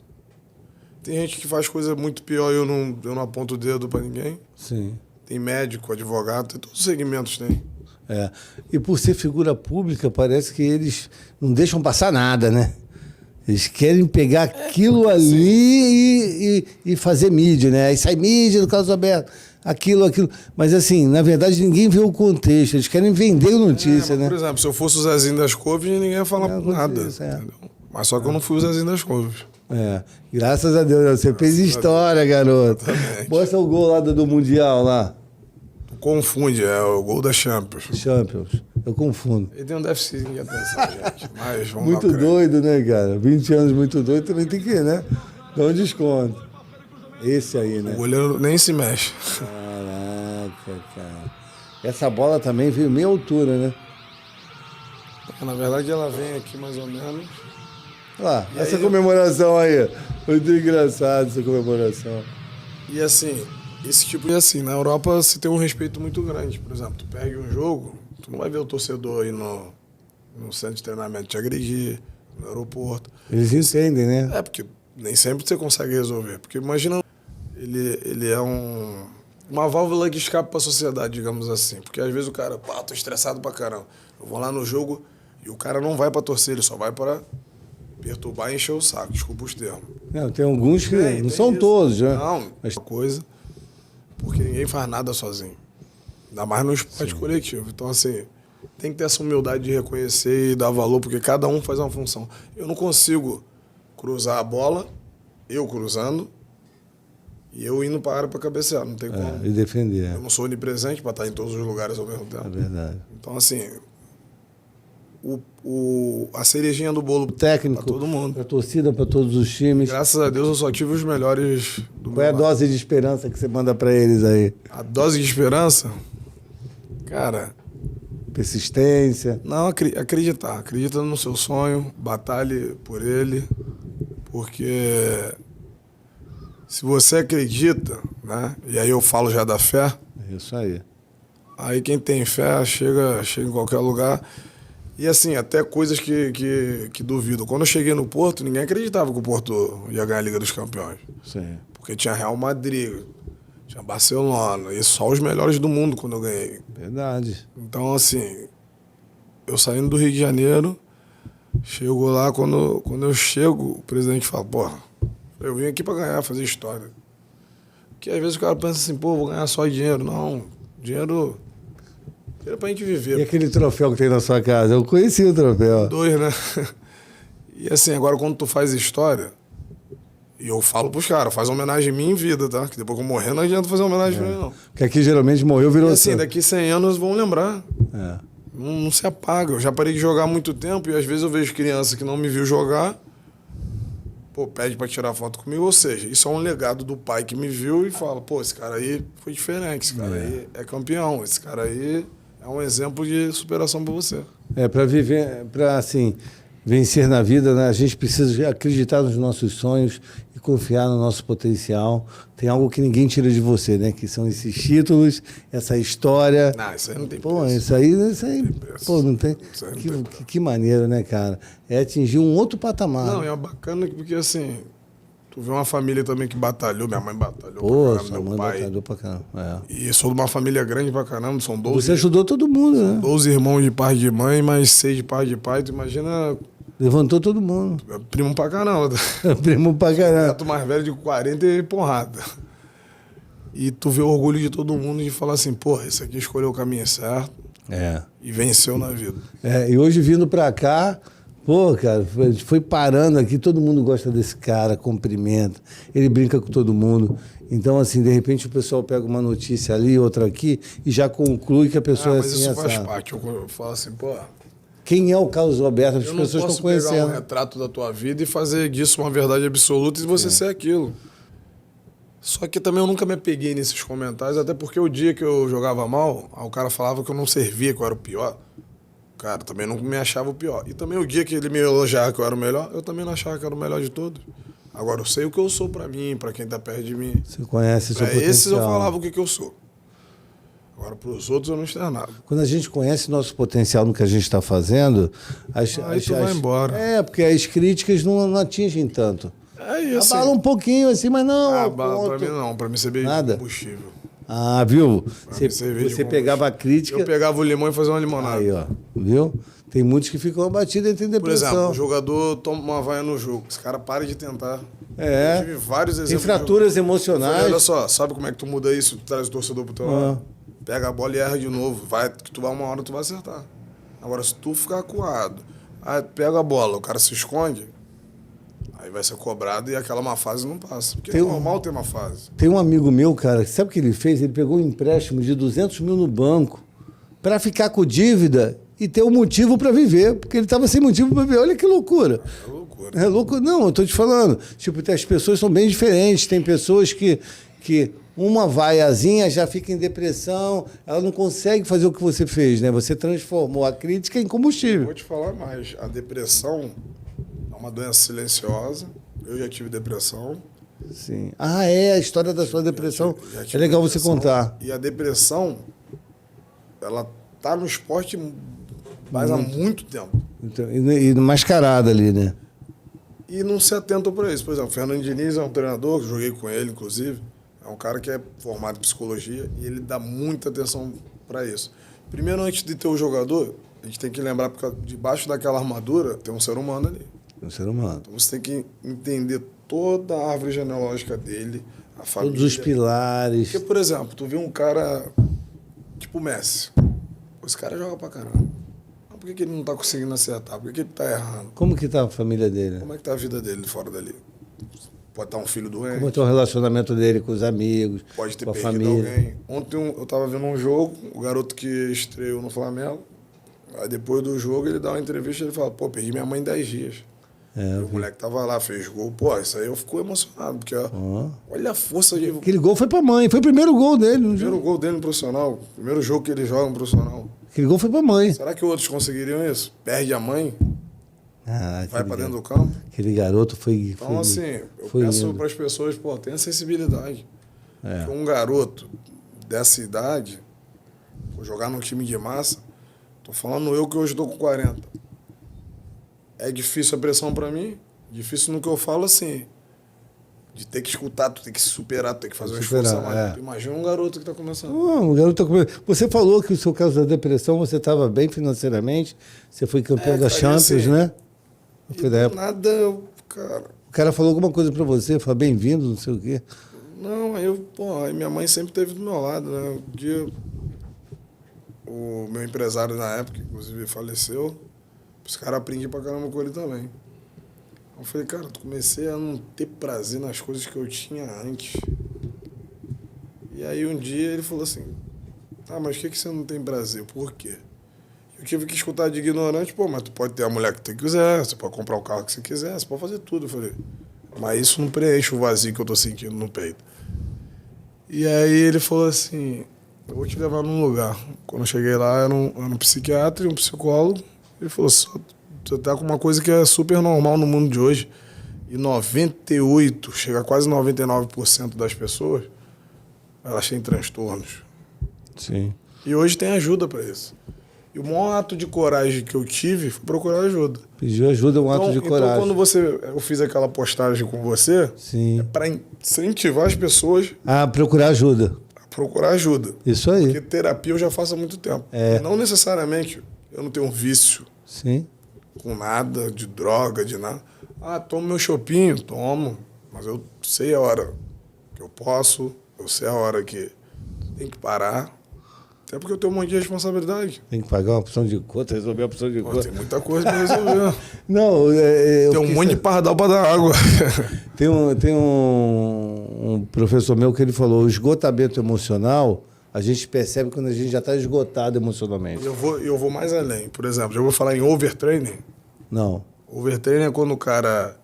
Tem gente que faz coisa muito pior e eu não aponto o dedo pra ninguém. Sim. Tem médico, advogado, tem todos os segmentos, tem. E por ser figura pública, parece que eles não deixam passar nada, né? Eles querem pegar aquilo ali e fazer mídia, né? Aí sai mídia do caso aberto, aquilo. Mas assim, na verdade, ninguém vê o contexto. Eles querem vender notícia, mas, né? por exemplo, se eu fosse o Zezinho das Couves, ninguém ia falar nada. Isso, entendeu? Mas só que eu não fui o Zezinho das Couves. Graças a Deus, você fez história, garoto. Exatamente. Mostra o gol lá do Mundial lá. Confunde, é o gol da Champions. Eu confundo. Ele tem um déficit de atenção, gente. Mas vamos Muito dar o crédito. doido, né, cara? 20 anos muito doido, também tem que, né? Dar um desconto. Esse aí, né? O goleiro nem se mexe. Caraca, cara. Essa bola também veio meia altura, né? Na verdade, ela vem aqui mais ou menos. Olha lá, essa comemoração aí. Muito engraçado essa comemoração. E assim, esse tipo de assim, na Europa se tem um respeito muito grande. Por exemplo, tu pega um jogo, tu não vai ver o torcedor aí no centro de treinamento te agredir, no aeroporto. Eles entendem, né? Porque nem sempre você consegue resolver. Porque imagina, ele é uma válvula que escapa pra sociedade, digamos assim. Porque às vezes o cara, tô estressado pra caramba. Eu vou lá no jogo e o cara não vai pra torcer, ele só vai pra perturbar e encher o saco, desculpa os termos. Não, tem alguns que não tem são isso. todos, né? Não, mas coisa, porque ninguém faz nada sozinho. Ainda mais no esporte coletivo. Então, assim, tem que ter essa humildade de reconhecer e dar valor, porque cada um faz uma função. Eu não consigo cruzar a bola, eu cruzando, e eu indo para a área para cabecear. Não tem como. E defender. Eu não sou onipresente para estar em todos os lugares ao mesmo tempo. É verdade. Então, assim, a cerejinha do bolo O técnico, para todo mundo. a torcida, para todos os times. Graças a Deus eu só tive os melhores do Qual é a meu lado. dose de esperança que você manda para eles aí? A dose de esperança, cara, Persistência. não acreditar. Acredita no seu sonho, batalhe por ele, porque se você acredita, né? E aí eu falo já da fé, É isso aí. aí quem tem fé chega em qualquer lugar. E assim, até coisas que duvido. Quando eu cheguei no Porto, ninguém acreditava que o Porto ia ganhar a Liga dos Campeões. Sim. Porque tinha Real Madrid, tinha Barcelona, e só os melhores do mundo quando eu ganhei. Verdade. Então, assim, eu saindo do Rio de Janeiro, chego lá, quando eu chego, o presidente fala, porra, eu vim aqui pra ganhar, fazer história. Porque às vezes o cara pensa assim, vou ganhar só dinheiro. Não, dinheiro é pra gente E viver. aquele troféu que tem na sua casa? Eu conheci o troféu. Dois, né? E assim, agora quando tu faz história, e eu falo pros caras, faz homenagem a mim em vida, tá? Que depois que eu morrer não adianta fazer homenagem pra mim, não. Porque aqui geralmente morreu, virou E assim, seu. daqui 100 anos vão lembrar. É. Não se apaga. Eu já parei de jogar há muito tempo e às vezes eu vejo criança que não me viu jogar, pede pra tirar foto comigo. Ou seja, isso é um legado do pai que me viu e fala, esse cara aí foi diferente, esse cara aí é campeão, esse cara aí é um exemplo de superação pra você. Para viver, para assim, vencer na vida, né, a gente precisa acreditar nos nossos sonhos e confiar no nosso potencial. Tem algo que ninguém tira de você, né? Que são esses títulos, essa história. Não, isso aí não tem Pô, preço. isso aí, preço. pô, não tem. Isso aí não tem preço. Que maneiro, né, cara? É atingir um outro patamar. Não, é bacana porque assim, tu vê uma família também que batalhou, minha mãe batalhou Pô, pra caramba, sua meu mãe pai. batalhou pra caramba. E sou de uma família grande pra caramba, são 12. Você ajudou todo mundo, né? 12 irmãos de pai e de mãe, mais 6 de pai e de pai. Tu imagina Levantou todo mundo. Primo pra caramba. Primo pra caramba. Tu mais velho de 40 e porrada. E tu vê o orgulho de todo mundo de falar assim, porra, esse aqui escolheu o caminho certo e venceu na vida. E hoje vindo pra cá, pô, cara, foi parando aqui, todo mundo gosta desse cara, cumprimenta, ele brinca com todo mundo. Então, assim, de repente o pessoal pega uma notícia ali, outra aqui, e já conclui que a pessoa é mas assim, isso faz essa. parte. Eu falo assim, pô, Quem é o Carlos Roberto? As eu não pessoas posso estão conhecendo. pegar um retrato da tua vida e fazer disso uma verdade absoluta e você ser aquilo. Só que também eu nunca me apeguei nesses comentários, até porque o dia que eu jogava mal, o cara falava que eu não servia, que eu era o pior. Cara, também não me achava o pior. E também o dia que ele me elogiava que eu era o melhor, eu também não achava que eu era o melhor de todos. Agora eu sei o que eu sou pra mim, pra quem tá perto de mim. Você conhece o seu Pra potencial. esses eu falava o que eu sou. Agora pros outros eu não externava. Quando a gente conhece nosso potencial no que a gente está fazendo, Aí tu vai embora. Porque as críticas não atingem tanto. É isso. Abala um pouquinho assim, mas não. Pra mim não, pra mim você veio de Nada. combustível. Ah, viu? mim cerveja Você com pegava a crítica. Eu pegava o limão e fazia uma limonada. Aí, ó. Viu? Tem muitos que ficam abatidos e têm Por depressão. exemplo, o jogador toma uma vaia no jogo. Esse cara para de tentar. É. Eu tive vários Tem exemplos. fraturas Eu falei, emocionais. olha só, sabe como é que tu muda isso? Tu traz o torcedor pro teu lado. Pega a bola e erra de novo. Vai, que tu vai uma hora, tu vai acertar. Agora, se tu ficar acuado, aí pega a bola, o cara se esconde, aí vai ser cobrado e aquela má fase não passa. Porque é normal ter uma fase. Tem um amigo meu, cara, sabe o que ele fez? Ele pegou um empréstimo de 200 mil no banco para ficar com dívida e ter um motivo para viver, porque ele estava sem motivo para viver. Olha que loucura. É loucura. É louco? Não, eu tô te falando. Tipo, as pessoas são bem diferentes. Tem pessoas que uma vaiazinha já fica em depressão, ela não consegue fazer o que você fez, né? Você transformou a crítica em combustível. Vou te falar mais. A depressão é uma doença silenciosa. Eu já tive depressão. Sim. Ah, é a história da sua depressão. Já tive É legal depressão. você contar. E a depressão, ela tá no esporte mas há muito tempo. Então, e mascarada ali, né? E não se atentam para isso. Por exemplo, o Fernando Diniz é um treinador, que joguei com ele, inclusive. É um cara que é formado em psicologia e ele dá muita atenção para isso. Primeiro, antes de ter o jogador, a gente tem que lembrar que debaixo daquela armadura tem um ser humano ali. Um ser humano. Então você tem que entender toda a árvore genealógica dele, a família. Todos os pilares. Porque, por exemplo, tu vê um cara tipo o Messi. Esse cara joga pra caramba. Mas por que ele não tá conseguindo acertar? Por que ele tá errando? Como que tá a família dele? Como é que tá a vida dele fora dali? Pode estar um filho doente. Como está o relacionamento dele com os amigos, Pode ter com a perdido família? alguém. Ontem eu tava vendo um jogo, o garoto que estreou no Flamengo. Aí depois do jogo ele dá uma entrevista e ele fala, pô, perdi minha mãe em 10 dias. E o moleque tava lá, fez gol. Pô, isso aí eu fico emocionado, porque olha a força de... Aquele gol foi pra mãe, foi o primeiro gol dele. No Primeiro jogo. gol dele no profissional, primeiro jogo que ele joga no profissional. Aquele gol foi pra mãe. Será que outros conseguiriam isso? Perde a mãe, vai pra dentro do campo. Aquele garoto foi. Então, assim, eu foi peço lindo. para as pessoas, pô, tenha sensibilidade. É. Porque um garoto dessa idade, vou jogar num time de massa, tô falando eu que hoje estou com 40. É difícil a pressão para mim, difícil no que eu falo, assim, de ter que escutar, tu tem que se superar, tu tem que fazer um esforço a mais. Tu imagina um garoto que tá começando. O garoto Você falou que o seu caso da depressão, você estava bem financeiramente, você foi campeão da cara, Champions, assim, né? E Foi da época. nada, cara... O cara falou alguma coisa pra você, falou bem-vindo, não sei o quê. Não, aí minha mãe sempre esteve do meu lado, né? Um dia, o meu empresário na época, inclusive, faleceu. Os caras aprendem pra caramba com ele também. Eu falei, cara, eu comecei a não ter prazer nas coisas que eu tinha antes. E aí um dia ele falou assim, mas o que você não tem prazer? Por quê? Eu tive que escutar de ignorante, mas tu pode ter a mulher que tu quiser, você pode comprar o carro que você quiser, você pode fazer tudo. Eu falei, mas isso não preenche o vazio que eu tô sentindo no peito. E aí ele falou assim, eu vou te levar num lugar. Quando eu cheguei lá, era um psiquiatra e um psicólogo. Ele falou, você tá com uma coisa que é super normal no mundo de hoje. E 98, chega a quase 99% das pessoas, elas têm transtornos. Sim. E hoje tem ajuda para isso. E o maior ato de coragem que eu tive foi procurar ajuda. Pediu ajuda, um ato de coragem. Então, quando eu fiz aquela postagem com você, Sim. é para incentivar as pessoas a procurar ajuda. a procurar ajuda. Isso aí. Porque terapia eu já faço há muito tempo. É. Não necessariamente eu não tenho um vício. Sim. com nada, de droga, de nada. Ah, tomo meu chopinho, tomo, mas eu sei a hora que eu posso, eu sei a hora que tem que parar. Até porque eu tenho um monte de responsabilidade. Tem que pagar uma opção de conta, resolver a opção de Pô, conta. tem muita coisa pra resolver. Não, Tem um monte de pardal pra dar água. Tem um professor meu que ele falou, o esgotamento emocional, a gente percebe quando a gente já está esgotado emocionalmente. Eu vou mais além. Por exemplo, eu vou falar em overtraining. Não. Overtraining é quando o cara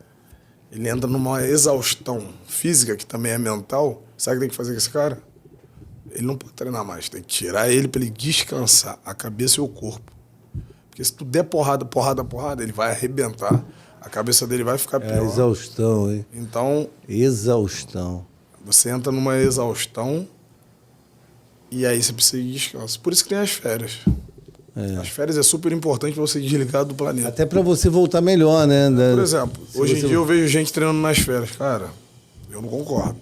ele entra numa exaustão física, que também é mental. Sabe o que tem que fazer com esse cara? Ele não pode treinar mais. Tem que tirar ele para ele descansar a cabeça e o corpo. Porque se tu der porrada, ele vai arrebentar. A cabeça dele vai ficar pior. É exaustão, hein? Então, Exaustão. você entra numa exaustão e aí você precisa de descanso. Por isso que tem as férias. As férias é super importante para você desligar do planeta. Até para você voltar melhor, né? Por exemplo, hoje em dia eu vejo gente treinando nas férias. Cara, eu não concordo.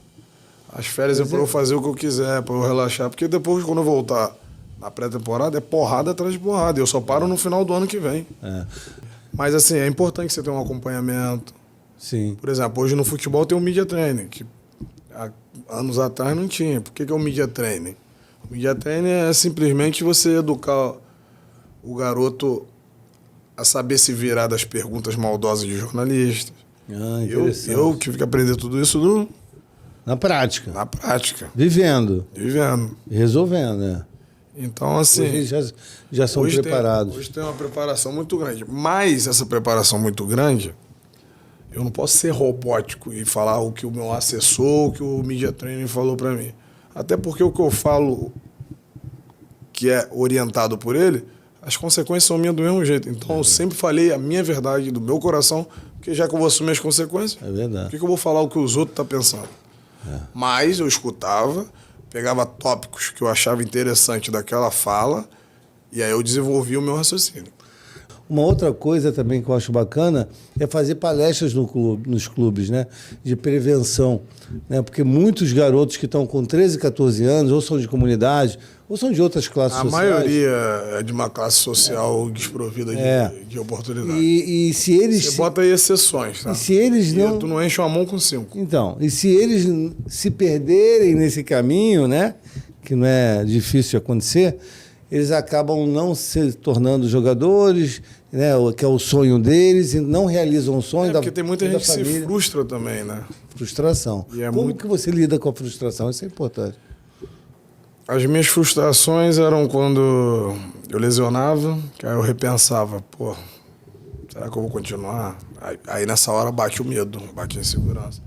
As férias é para eu fazer o que eu quiser, para eu relaxar. Porque depois, quando eu voltar na pré-temporada, é porrada atrás de porrada. Eu só paro no final do ano que vem. É. Mas, assim, é importante você ter um acompanhamento. Sim. Por exemplo, hoje no futebol tem o media training, que há anos atrás não tinha. Por que é o media training? O media training é simplesmente você educar o garoto a saber se virar das perguntas maldosas de jornalistas. Ah, interessante. Eu tive que aprender tudo isso Na prática. na prática, Vivendo. vivendo. E resolvendo, né? Então, assim... Hoje já são hoje preparados. Hoje tem uma preparação muito grande. Mas essa preparação muito grande, eu não posso ser robótico e falar o que o meu assessor, o que o media training falou para mim. Até porque o que eu falo, que é orientado por ele, as consequências são minhas do mesmo jeito. Então, eu sempre falei a minha verdade do meu coração, porque já que eu vou assumir as consequências, É verdade. por que eu vou falar o que os outros estão pensando? Mas eu escutava, pegava tópicos que eu achava interessante daquela fala, e aí eu desenvolvia o meu raciocínio. Uma outra coisa também que eu acho bacana é fazer palestras nos clubes, né? De prevenção. Né? Porque muitos garotos que estão com 13, 14 anos, ou são de comunidade, ou são de outras classes A sociais. maioria é de uma classe social desprovida de oportunidade. E se eles... Você bota aí exceções, tá? E se eles não... Tu não enche uma mão com 5. Então, e se eles se perderem nesse caminho, né? Que não é difícil de acontecer, eles acabam não se tornando jogadores, né? Que é o sonho deles, e não realizam o sonho Porque tem muita da gente que se família. frustra também, né? Frustração. E é Como muito- que você lida com a frustração? Isso é importante. As minhas frustrações eram quando eu lesionava, que aí eu repensava, pô, será que eu vou continuar? Aí nessa hora bate o medo, bate a insegurança.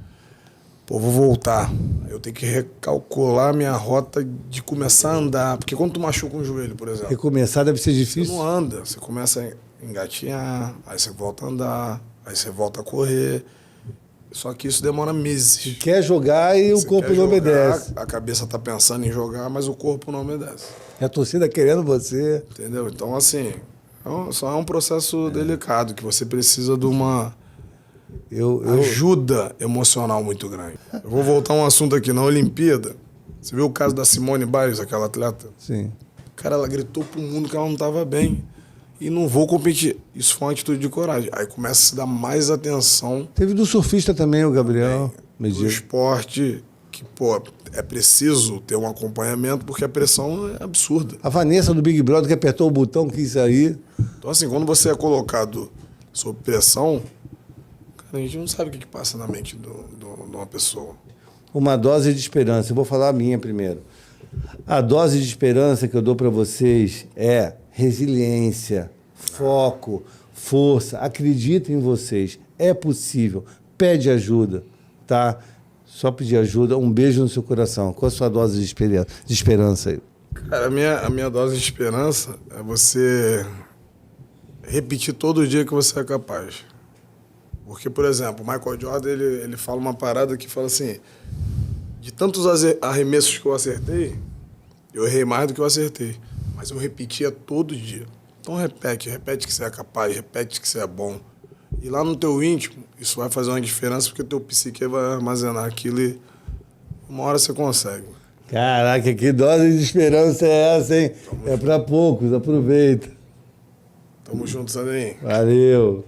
Pô, vou voltar. Eu tenho que recalcular minha rota de começar a andar. Porque quando tu machuca um joelho, por exemplo, Recomeçar deve ser você difícil. não anda. Você começa a engatinhar, aí você volta a andar, aí você volta a correr. Só que isso demora meses. Quer jogar e o Você corpo quer não jogar, obedece. A cabeça tá pensando em jogar, mas o corpo não obedece. É a torcida querendo você. Entendeu? Então, assim, só é um processo delicado, que você precisa de uma ajuda emocional muito grande. Eu vou voltar a um assunto aqui. Na Olimpíada, você viu o caso da Simone Biles, aquela atleta? Sim. Cara, ela gritou pro mundo que ela não estava bem. E não vou competir. Isso foi uma atitude de coragem. Aí começa a se dar mais atenção Teve do surfista também, o Gabriel no Medina. esporte, que, pô, é preciso ter um acompanhamento, porque a pressão é absurda. A Vanessa do Big Brother que apertou o botão, quis sair. Então, assim, quando você é colocado sob pressão, cara, a gente não sabe o que passa na mente de uma pessoa. Uma dose de esperança. Eu vou falar a minha primeiro. A dose de esperança que eu dou para vocês é resiliência, foco, força. Acredita em vocês. É possível. Pede ajuda, tá? Só pedir ajuda. Um beijo no seu coração. Qual a sua dose de esperança aí? Cara, a minha dose de esperança é você repetir todo dia que você é capaz. Porque, por exemplo, o Michael Jordan, ele fala uma parada que fala assim, de tantos arremessos que eu acertei, eu errei mais do que eu acertei. Mas eu repetia todo dia. Então repete que você é capaz, repete que você é bom. E lá no teu íntimo, isso vai fazer uma diferença, porque teu psique vai armazenar aquilo e uma hora você consegue. Caraca, que dose de esperança é essa, hein? É para poucos, aproveita. Tamo junto, Sandrinho. Valeu.